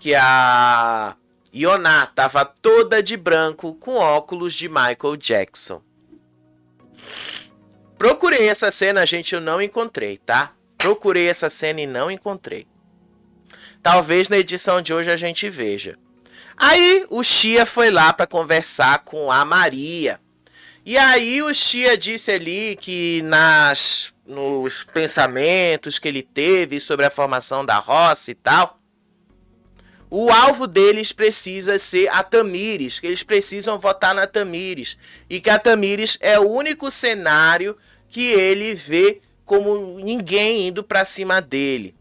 que a Ioná tava toda de branco com óculos de Michael Jackson. Procurei essa cena, gente, eu não encontrei, tá? Procurei essa cena e não encontrei. Talvez na edição de hoje a gente veja. Aí o Chia foi lá para conversar com a Maria. E aí o Chia disse ali que nos pensamentos que ele teve sobre a formação da roça e tal, o alvo deles precisa ser a Tamires, que eles precisam votar na Tamires. E que a Tamires é o único cenário que ele vê como ninguém indo pra cima dele.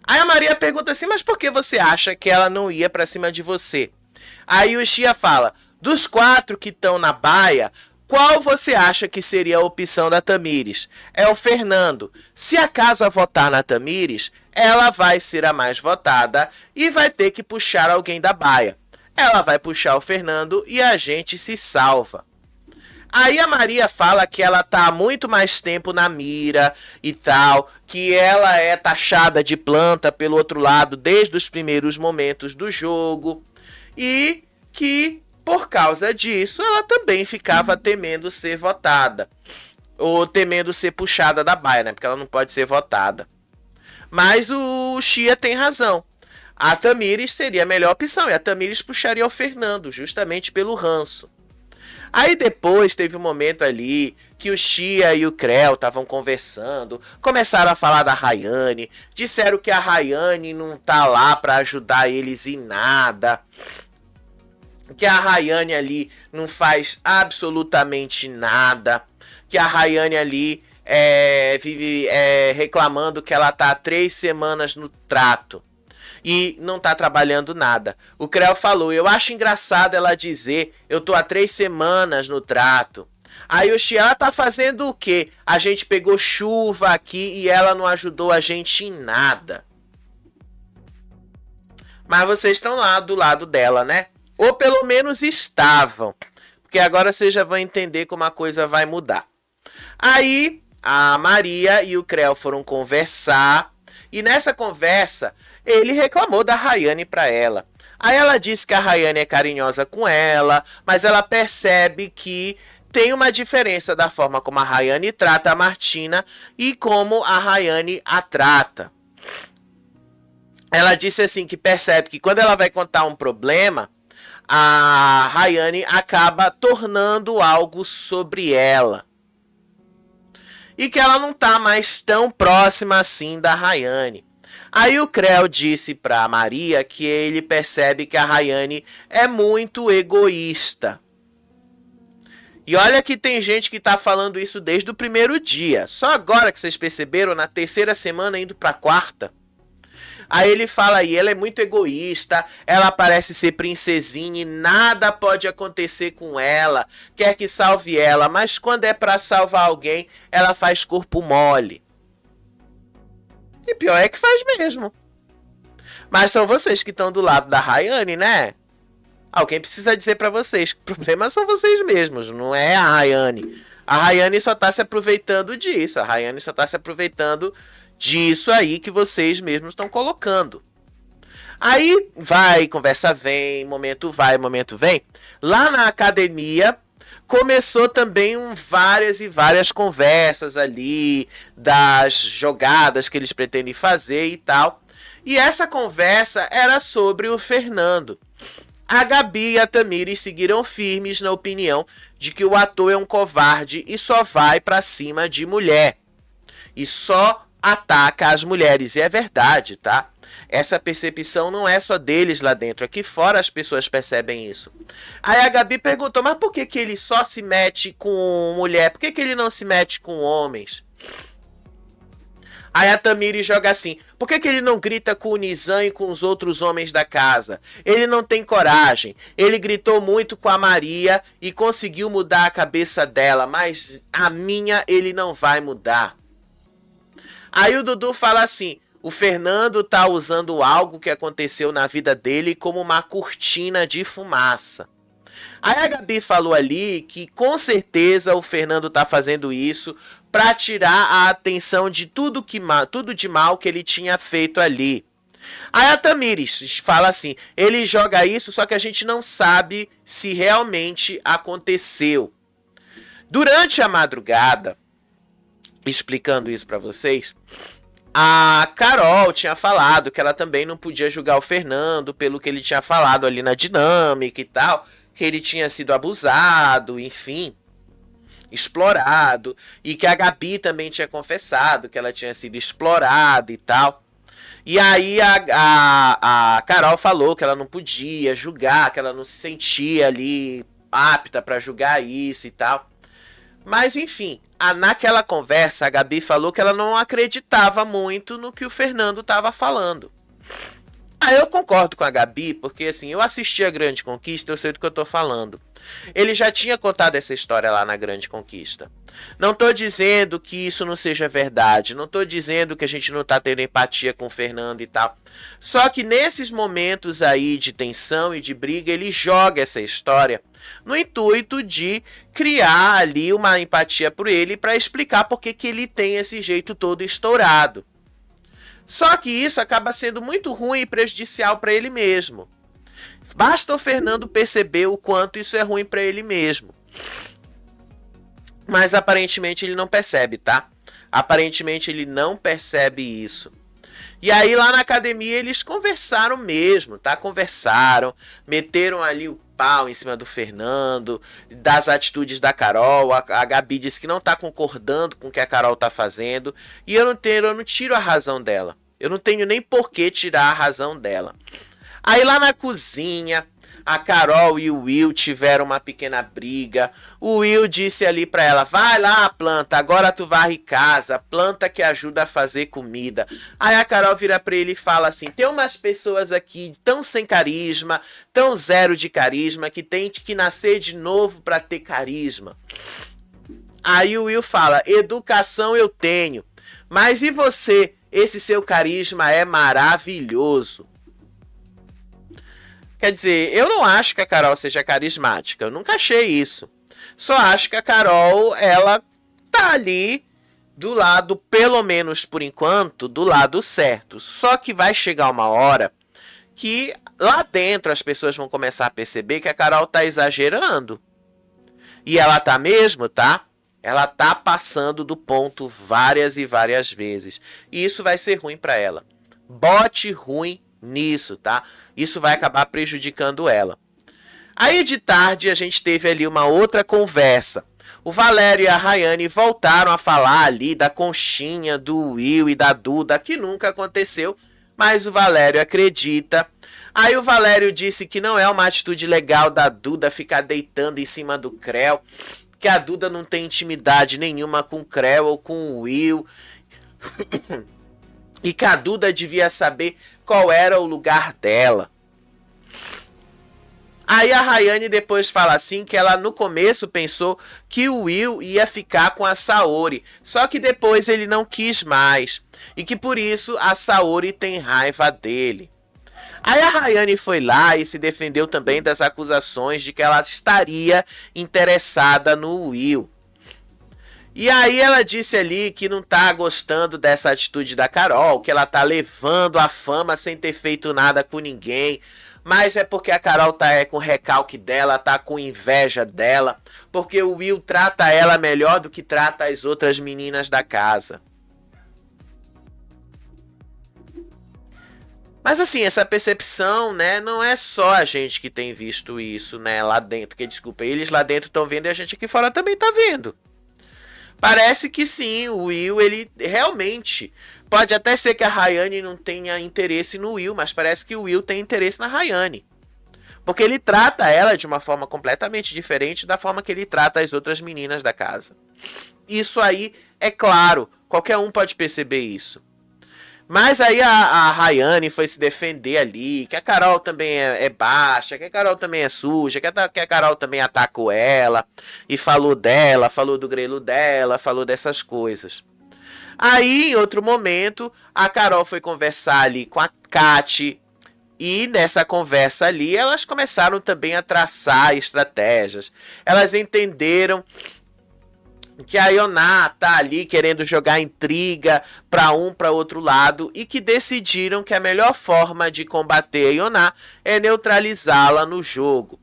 Aí a Maria pergunta assim, mas por que você acha que ela não ia pra cima de você? Aí o Chia fala, dos 4 que estão na baia, qual você acha que seria a opção da Tamires? É o Fernando. Se a casa votar na Tamires, ela vai ser a mais votada e vai ter que puxar alguém da baia. Ela vai puxar o Fernando e a gente se salva. Aí a Maria fala que ela tá há muito mais tempo na mira e tal, que ela é taxada de planta pelo outro lado desde os primeiros momentos do jogo e que por causa disso ela também ficava temendo ser votada ou temendo ser puxada da baia, né? Porque ela não pode ser votada. Mas o Chia tem razão. A Tamires seria a melhor opção e a Tamires puxaria o Fernando justamente pelo ranço. Aí depois teve um momento ali que o Chia e o Creu estavam conversando, começaram a falar da Rayane, disseram que a Rayane não tá lá pra ajudar eles em nada, que a Rayane ali não faz absolutamente nada, que a Rayane ali vive reclamando que ela tá há 3 semanas no trato e não tá trabalhando nada. O Creu falou, eu acho engraçado ela dizer, eu tô há 3 semanas no trato. Aí o Chia, ela tá fazendo o quê? A gente pegou chuva aqui e ela não ajudou a gente em nada. Mas vocês estão lá do lado dela, né? Ou pelo menos estavam. Porque agora vocês já vão entender como a coisa vai mudar. Aí a Maria e o Creu foram conversar. E nessa conversa, ele reclamou da Rayane pra ela. Aí ela disse que a Rayane é carinhosa com ela, mas ela percebe que tem uma diferença da forma como a Rayane trata a Martina e como a Rayane a trata. Ela disse assim que percebe que quando ela vai contar um problema, a Rayane acaba tornando algo sobre ela. E que ela não tá mais tão próxima assim da Rayane. Aí o Creu disse pra Maria que ele percebe que a Rayane é muito egoísta. E olha que tem gente que tá falando isso desde o primeiro dia. Só agora que vocês perceberam, na 3ª semana indo pra 4ª. Aí ele fala aí, ela é muito egoísta, ela parece ser princesinha e nada pode acontecer com ela, quer que salve ela, mas quando é pra salvar alguém, ela faz corpo mole. E pior é que faz mesmo. Mas são vocês que estão do lado da Rayane, né? Alguém precisa dizer pra vocês que o problema são vocês mesmos, não é a Rayane. A Rayane só tá se aproveitando disso, a Rayane só tá se aproveitando disso aí que vocês mesmos estão colocando. Aí vai, conversa vem, momento vai, momento vem. Lá na academia começou também várias e várias conversas ali das jogadas que eles pretendem fazer e tal. E essa conversa era sobre o Fernando. A Gabi e a Tamires seguiram firmes na opinião de que o ator é um covarde e só vai pra cima de mulher. E só ataca as mulheres. E é verdade, tá? Essa percepção não é só deles lá dentro. Aqui fora as pessoas percebem isso. Aí a Gabi perguntou, mas por que ele só se mete com mulher? Por que ele não se mete com homens? Aí a Tamires joga assim, por que ele não grita com o Nizam e com os outros homens da casa? Ele não tem coragem. Ele gritou muito com a Maria e conseguiu mudar a cabeça dela, mas a minha ele não vai mudar. Aí o Dudu fala assim, o Fernando tá usando algo que aconteceu na vida dele como uma cortina de fumaça. Aí a Gabi falou ali que com certeza o Fernando tá fazendo isso para tirar a atenção de tudo de mal que ele tinha feito ali. Aí a Tamires fala assim, ele joga isso, só que a gente não sabe se realmente aconteceu. Durante a madrugada, explicando isso pra vocês, a Carol tinha falado que ela também não podia julgar o Fernando pelo que ele tinha falado ali na dinâmica e tal, que ele tinha sido abusado, enfim, explorado, e que a Gabi também tinha confessado que ela tinha sido explorada e tal. E aí a Carol falou que ela não podia julgar, que ela não se sentia ali apta pra julgar isso e tal. Mas enfim, naquela conversa a Gabi falou que ela não acreditava muito no que o Fernando estava falando. Aí eu concordo com a Gabi, porque assim, eu assisti a Grande Conquista, eu sei do que eu tô falando. Ele já tinha contado essa história lá na Grande Conquista. Não tô dizendo que isso não seja verdade, não tô dizendo que a gente não tá tendo empatia com o Fernando e tal. Só que nesses momentos aí de tensão e de briga, ele joga essa história no intuito de criar ali uma empatia por ele para explicar por que ele tem esse jeito todo estourado. Só que isso acaba sendo muito ruim e prejudicial para ele mesmo. Basta o Fernando perceber o quanto isso é ruim para ele mesmo. Mas aparentemente ele não percebe, tá? Aparentemente ele não percebe isso. E aí lá na academia eles conversaram mesmo, tá? Conversaram, meteram ali o pau em cima do Fernando, das atitudes da Carol. A Gabi disse que não tá concordando com o que a Carol tá fazendo. E eu não tiro a razão dela. Eu não tenho nem por que tirar a razão dela. Aí lá na cozinha, a Carol e o Will tiveram uma pequena briga. O Will disse ali pra ela, vai lá, planta, agora tu varre casa, planta que ajuda a fazer comida. Aí a Carol vira pra ele e fala assim, tem umas pessoas aqui tão sem carisma, tão zero de carisma, que tem que nascer de novo pra ter carisma. Aí o Will fala, educação eu tenho, mas e você? Esse seu carisma é maravilhoso. Quer dizer, eu não acho que a Carol seja carismática. Eu nunca achei isso. Só acho que a Carol, ela tá ali do lado, pelo menos por enquanto, do lado certo. Só que vai chegar uma hora que lá dentro as pessoas vão começar a perceber que a Carol tá exagerando. E ela tá mesmo, tá? Ela tá passando do ponto várias e várias vezes. E isso vai ser ruim para ela. Bote ruim nisso, tá? Isso vai acabar prejudicando ela. Aí de tarde a gente teve ali uma outra conversa. O Valério e a Rayane voltaram a falar ali da conchinha do Will e da Duda, que nunca aconteceu, mas o Valério acredita. Aí o Valério disse que não é uma atitude legal da Duda ficar deitando em cima do Creu, que a Duda não tem intimidade nenhuma com o Creu ou com o Will, e que a Duda devia saber qual era o lugar dela. Aí a Rayane depois fala assim que ela no começo pensou que o Will ia ficar com a Saori, só que depois ele não quis mais, e que por isso a Saori tem raiva dele. Aí a Rayane foi lá e se defendeu também das acusações de que ela estaria interessada no Will. E aí ela disse ali que não tá gostando dessa atitude da Carol, que ela tá levando a fama sem ter feito nada com ninguém. Mas é porque a Carol tá com recalque dela, tá com inveja dela, porque o Will trata ela melhor do que trata as outras meninas da casa. Mas assim, essa percepção, né, não é só a gente que tem visto isso, né, lá dentro. Porque, desculpa, eles lá dentro estão vendo e a gente aqui fora também tá vendo. Parece que sim, o Will, ele realmente... Pode até ser que a Rayane não tenha interesse no Will, mas parece que o Will tem interesse na Rayane. Porque ele trata ela de uma forma completamente diferente da forma que ele trata as outras meninas da casa. Isso aí é claro, qualquer um pode perceber isso. Mas aí a Rayane foi se defender ali, que a Carol também é baixa, que a Carol também é suja, que a Carol também atacou ela, e falou dela, falou do grelo dela, falou dessas coisas. Aí, em outro momento, a Carol foi conversar ali com a Kati, e nessa conversa ali, elas começaram também a traçar estratégias. Elas entenderam que a Ioná tá ali querendo jogar intriga para outro lado e que decidiram que a melhor forma de combater a Ioná é neutralizá-la no jogo.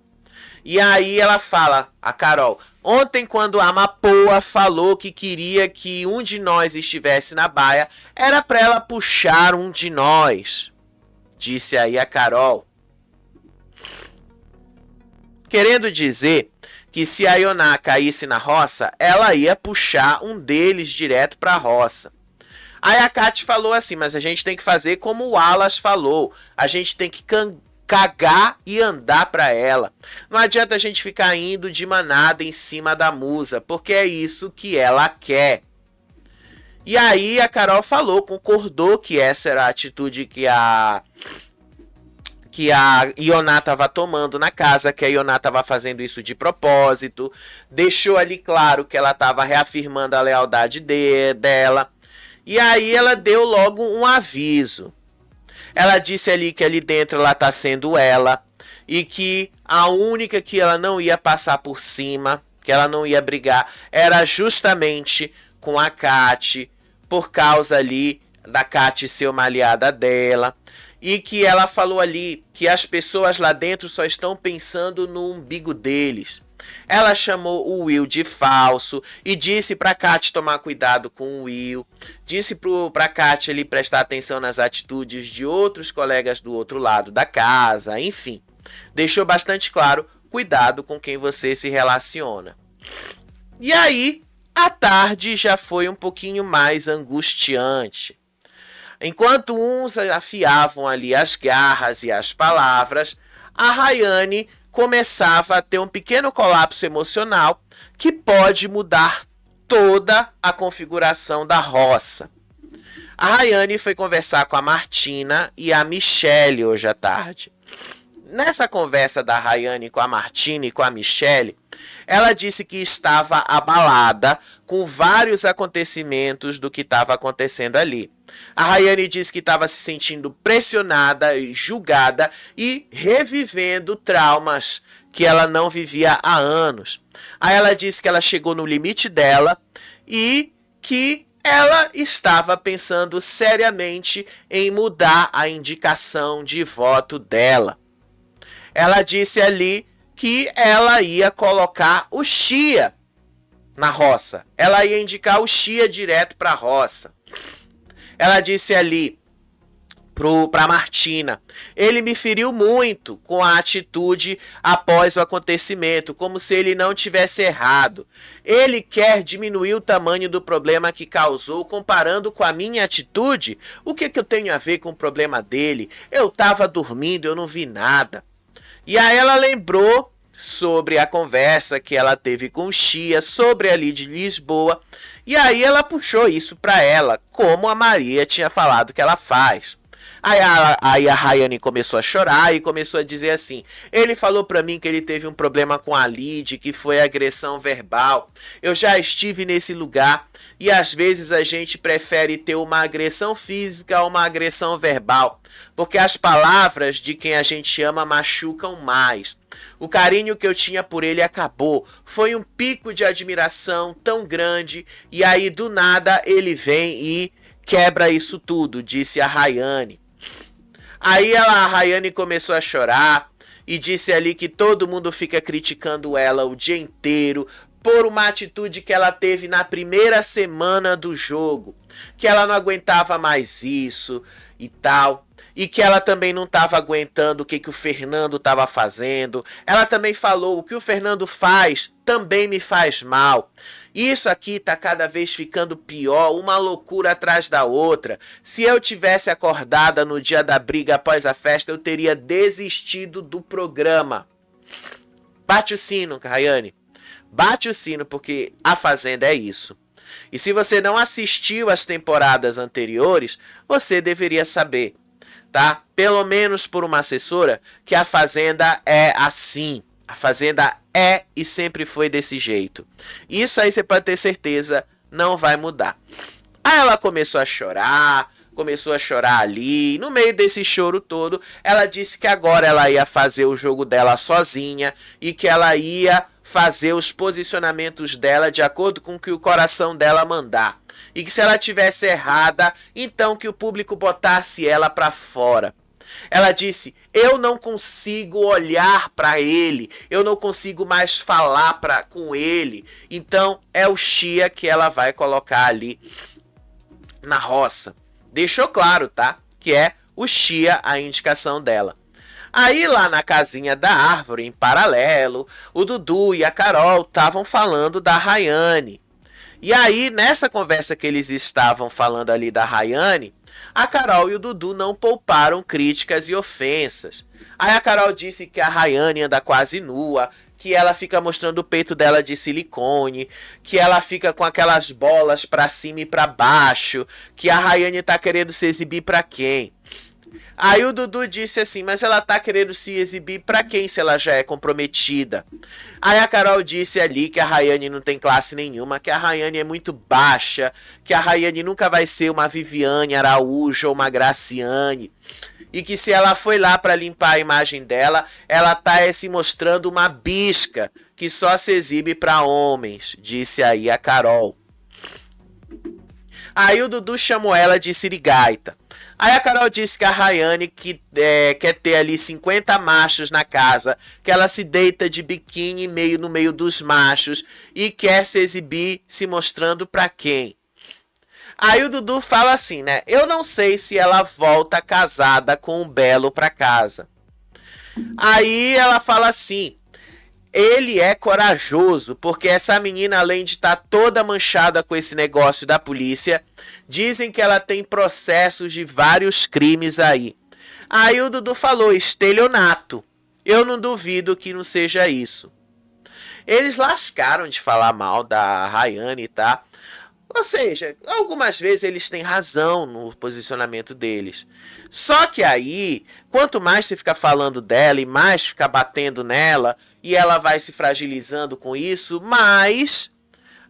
E aí ela fala, a Carol, ontem quando a Mapoa falou que queria que um de nós estivesse na baia, era para ela puxar um de nós, disse aí a Carol. Querendo dizer que se a Ioná caísse na roça, ela ia puxar um deles direto para a roça. Aí a Kat falou assim, mas a gente tem que fazer como o Alas falou, a gente tem que cagar e andar para ela. Não adianta a gente ficar indo de manada em cima da musa, porque é isso que ela quer. E aí a Carol falou, concordou que essa era a atitude que a Ioná estava tomando na casa, que a Ioná estava fazendo isso de propósito, deixou ali claro que ela estava reafirmando a lealdade dela, e aí ela deu logo um aviso. Ela disse ali que ali dentro ela está sendo ela, e que a única que ela não ia passar por cima, que ela não ia brigar, era justamente com a Kat, por causa ali da Kat ser uma aliada dela. E que ela falou ali que as pessoas lá dentro só estão pensando no umbigo deles. Ela chamou o Will de falso e disse pra Kat tomar cuidado com o Will. Disse pra Kat ali prestar atenção nas atitudes de outros colegas do outro lado da casa, enfim. Deixou bastante claro, cuidado com quem você se relaciona. E aí, a tarde já foi um pouquinho mais angustiante. Enquanto uns afiavam ali as garras e as palavras, a Rayane começava a ter um pequeno colapso emocional que pode mudar toda a configuração da roça. A Rayane foi conversar com a Martina e a Michelle hoje à tarde. Nessa conversa da Rayane com a Martina e com a Michelle, ela disse que estava abalada com vários acontecimentos do que estava acontecendo ali. A Rayane disse que estava se sentindo pressionada, julgada e revivendo traumas que ela não vivia há anos. Aí ela disse que ela chegou no limite dela e que ela estava pensando seriamente em mudar a indicação de voto dela. Ela disse ali que ela ia colocar o Chia na roça. Ela ia indicar o Chia direto para a roça. Ela disse ali para Martina, ele me feriu muito com a atitude após o acontecimento, como se ele não tivesse errado. Ele quer diminuir o tamanho do problema que causou, comparando com a minha atitude. O que eu tenho a ver com o problema dele? Eu estava dormindo, eu não vi nada. E aí ela lembrou sobre a conversa que ela teve com o Chia, sobre ali de Lisboa, e aí ela puxou isso para ela, como a Maria tinha falado que ela faz. Aí a Rayane começou a chorar e começou a dizer assim, ele falou para mim que ele teve um problema com a Lid, que foi agressão verbal. Eu já estive nesse lugar e às vezes a gente prefere ter uma agressão física ou uma agressão verbal, porque as palavras de quem a gente ama machucam mais. O carinho que eu tinha por ele acabou. Foi um pico de admiração tão grande e aí do nada ele vem e quebra isso tudo, disse a Rayane. Aí a Rayane começou a chorar e disse ali que todo mundo fica criticando ela o dia inteiro por uma atitude que ela teve na primeira semana do jogo, que ela não aguentava mais isso e tal, e que ela também não estava aguentando o que o Fernando estava fazendo. Ela também falou, o que o Fernando faz também me faz mal. Isso aqui tá cada vez ficando pior, uma loucura atrás da outra. Se eu tivesse acordada no dia da briga após a festa, eu teria desistido do programa. Bate o sino, Rayane. Bate o sino, porque a Fazenda é isso. E se você não assistiu às temporadas anteriores, você deveria saber, tá? Pelo menos por uma assessora, que a Fazenda é assim. A Fazenda é e sempre foi desse jeito. Isso aí você pode ter certeza, não vai mudar. Aí ela começou a chorar ali. No meio desse choro todo, ela disse que agora ela ia fazer o jogo dela sozinha e que ela ia fazer os posicionamentos dela de acordo com o que o coração dela mandar. E que se ela tivesse errada, então que o público botasse ela para fora. Ela disse: eu não consigo olhar para ele, eu não consigo mais falar com ele. Então é o Chia que ela vai colocar ali na roça. Deixou claro, tá? Que é o Chia a indicação dela. Aí lá na casinha da árvore, em paralelo, o Dudu e a Carol estavam falando da Rayane. E aí, nessa conversa que eles estavam falando ali da Rayane, a Carol e o Dudu não pouparam críticas e ofensas. Aí a Carol disse que a Rayane anda quase nua, que ela fica mostrando o peito dela de silicone, que ela fica com aquelas bolas pra cima e pra baixo, que a Rayane tá querendo se exibir pra quem? Aí o Dudu disse assim: mas ela tá querendo se exibir pra quem se ela já é comprometida? Aí a Carol disse ali que a Rayane não tem classe nenhuma, que a Rayane é muito baixa, que a Rayane nunca vai ser uma Viviane Araújo ou uma Graciane. E que se ela foi lá pra limpar a imagem dela, ela tá se mostrando uma bisca que só se exibe pra homens, disse aí a Carol. Aí o Dudu chamou ela de sirigaita. Aí a Carol disse que a Rayane quer ter ali 50 machos na casa, que ela se deita de biquíni no meio dos machos e quer se exibir se mostrando pra quem? Aí o Dudu fala assim, né? Eu não sei se ela volta casada com o Belo pra casa. Aí ela fala assim: ele é corajoso, porque essa menina, além de estar toda manchada com esse negócio da polícia, dizem que ela tem processos de vários crimes aí. Aí o Dudu falou: estelionato. Eu não duvido que não seja isso. Eles lascaram de falar mal da Rayane, tá? Ou seja, algumas vezes eles têm razão no posicionamento deles. Só que aí, quanto mais você fica falando dela e mais fica batendo nela, e ela vai se fragilizando com isso, mais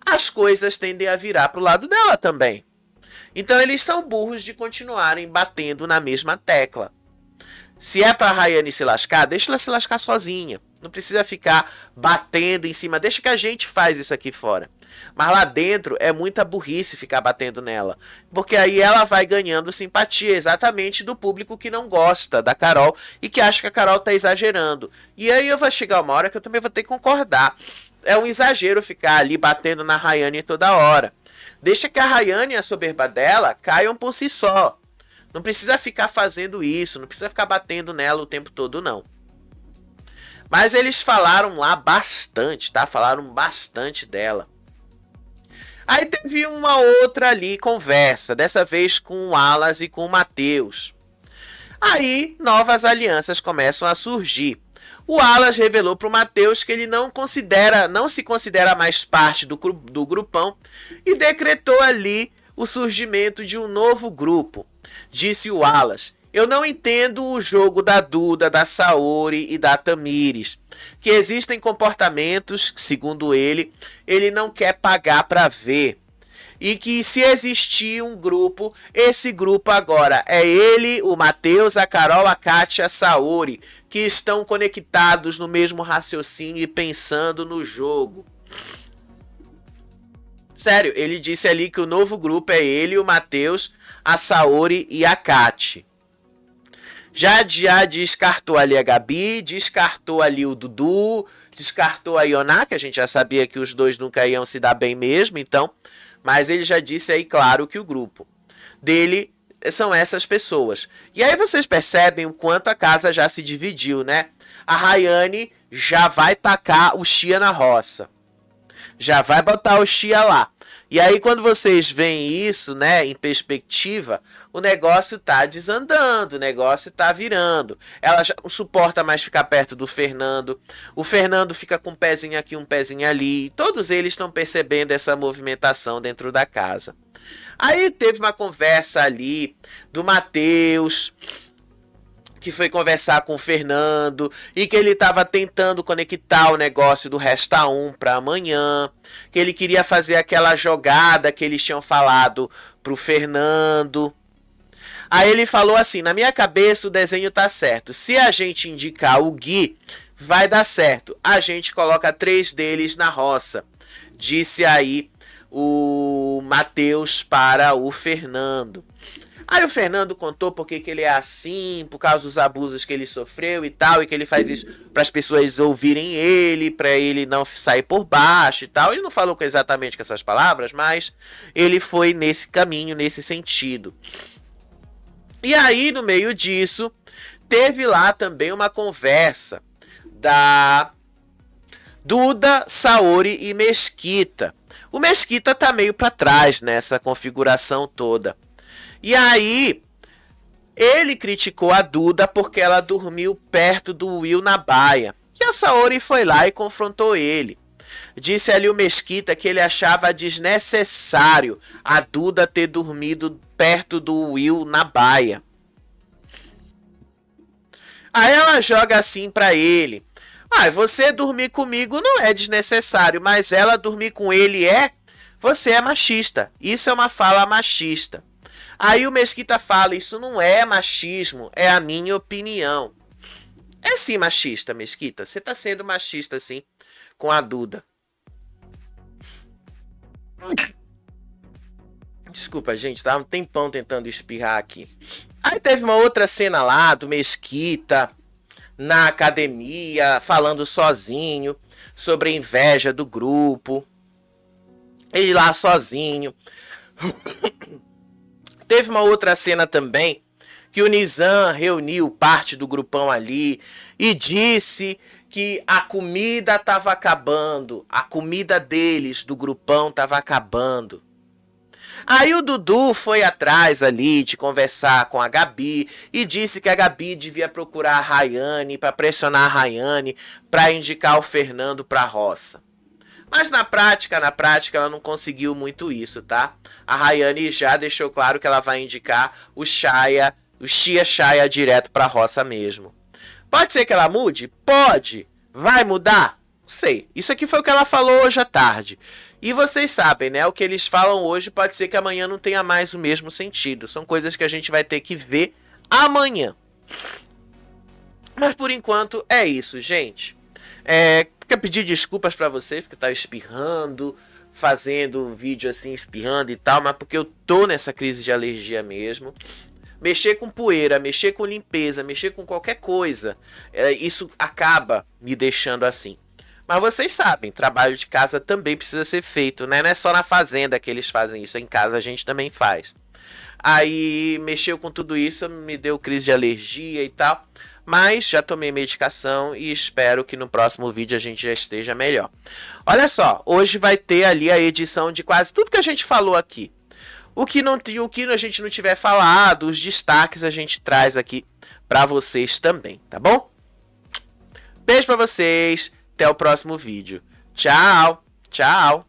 as coisas tendem a virar pro lado dela também. Então eles são burros de continuarem batendo na mesma tecla. Se é pra Rayane se lascar, deixa ela se lascar sozinha. Não precisa ficar batendo em cima. Deixa que a gente faz isso aqui fora. Mas lá dentro é muita burrice ficar batendo nela. Porque aí ela vai ganhando simpatia exatamente do público que não gosta da Carol e que acha que a Carol tá exagerando. E aí vai chegar uma hora que eu também vou ter que concordar. É um exagero ficar ali batendo na Rayane toda hora. Deixa que a Rayane e a soberba dela caiam por si só. Não precisa ficar fazendo isso, não precisa ficar batendo nela o tempo todo, não. Mas eles falaram lá bastante, tá? Falaram bastante dela. Aí teve uma outra ali conversa, dessa vez com o Alas e com o Matheus. Aí novas alianças começam a surgir. O Alas revelou para o Matheus que ele não se considera mais parte do grupão e decretou ali o surgimento de um novo grupo. Disse o Alas: eu não entendo o jogo da Duda, da Saori e da Tamires, que existem comportamentos que, segundo ele não quer pagar para ver. E que se existir um grupo, esse grupo agora é ele, o Matheus, a Carol, a Kátia, a Saori, que estão conectados no mesmo raciocínio e pensando no jogo. Sério, ele disse ali que o novo grupo é ele, o Matheus, a Saori e a Kátia. Já descartou ali a Gabi, descartou ali o Dudu, descartou a Ioná, que a gente já sabia que os dois nunca iam se dar bem mesmo, então. Mas ele já disse aí, claro, que o grupo dele são essas pessoas. E aí vocês percebem o quanto a casa já se dividiu, né? A Rayane já vai tacar o Chia na roça. Já vai botar o Chia lá. E aí quando vocês veem isso, né, em perspectiva, o negócio tá desandando, o negócio tá virando. Ela já não suporta mais ficar perto do Fernando. O Fernando fica com um pezinho aqui, um pezinho ali. Todos eles estão percebendo essa movimentação dentro da casa. Aí teve uma conversa ali do Matheus, que foi conversar com o Fernando e que ele estava tentando conectar o negócio do Resta 1 para amanhã, que ele queria fazer aquela jogada que eles tinham falado pro Fernando. Aí ele falou assim: na minha cabeça o desenho tá certo. Se a gente indicar o Gui, vai dar certo. A gente coloca 3 deles na roça. Disse aí o Matheus para o Fernando. Aí o Fernando contou porque que ele é assim, por causa dos abusos que ele sofreu e tal, e que ele faz isso para as pessoas ouvirem ele, para ele não sair por baixo e tal. Ele não falou exatamente com essas palavras, mas ele foi nesse caminho, nesse sentido. E aí, no meio disso, teve lá também uma conversa da Duda, Saori e Mesquita. O Mesquita tá meio para trás nessa configuração toda. E aí, ele criticou a Duda porque ela dormiu perto do Will na baia. E a Saori foi lá e confrontou ele. Disse ali o Mesquita que ele achava desnecessário a Duda ter dormido perto do Will na baia. Aí ela joga assim pra ele. Você dormir comigo não é desnecessário, mas ela dormir com ele é? Você é machista. Isso é uma fala machista. Aí o Mesquita fala, isso não é machismo, é a minha opinião. É sim machista, Mesquita. Você tá sendo machista, sim, com a Duda. Desculpa, gente, tá um tempão tentando espirrar aqui. Aí teve uma outra cena lá do Mesquita na academia, falando sozinho, sobre a inveja do grupo. Ele lá sozinho. Teve uma outra cena também, que o Nizam reuniu parte do grupão ali e disse que a comida estava acabando, a comida deles, do grupão, estava acabando. Aí o Dudu foi atrás ali de conversar com a Gabi e disse que a Gabi devia procurar a Rayane para pressionar a Rayane para indicar o Fernando para a roça. Mas na prática ela não conseguiu muito isso, tá? A Rayane já deixou claro que ela vai indicar o Chia Shaya direto pra roça mesmo. Pode ser que ela mude? Pode. Vai mudar? Não sei. Isso aqui foi o que ela falou hoje à tarde. E vocês sabem, né? O que eles falam hoje pode ser que amanhã não tenha mais o mesmo sentido. São coisas que a gente vai ter que ver amanhã. Mas por enquanto é isso, gente. Quero pedir desculpas pra vocês, porque tá espirrando, fazendo vídeo assim, espirrando e tal, mas porque eu tô nessa crise de alergia mesmo. Mexer com poeira, mexer com limpeza, mexer com qualquer coisa, isso acaba me deixando assim. Mas vocês sabem, trabalho de casa também precisa ser feito, né? Não é só na fazenda que eles fazem isso, em casa a gente também faz. Aí mexeu com tudo isso, me deu crise de alergia e tal. Mas já tomei medicação e espero que no próximo vídeo a gente já esteja melhor. Olha só, hoje vai ter ali a edição de quase tudo que a gente falou aqui. O que a gente não tiver falado, os destaques a gente traz aqui para vocês também, tá bom? Beijo para vocês, até o próximo vídeo. Tchau, tchau.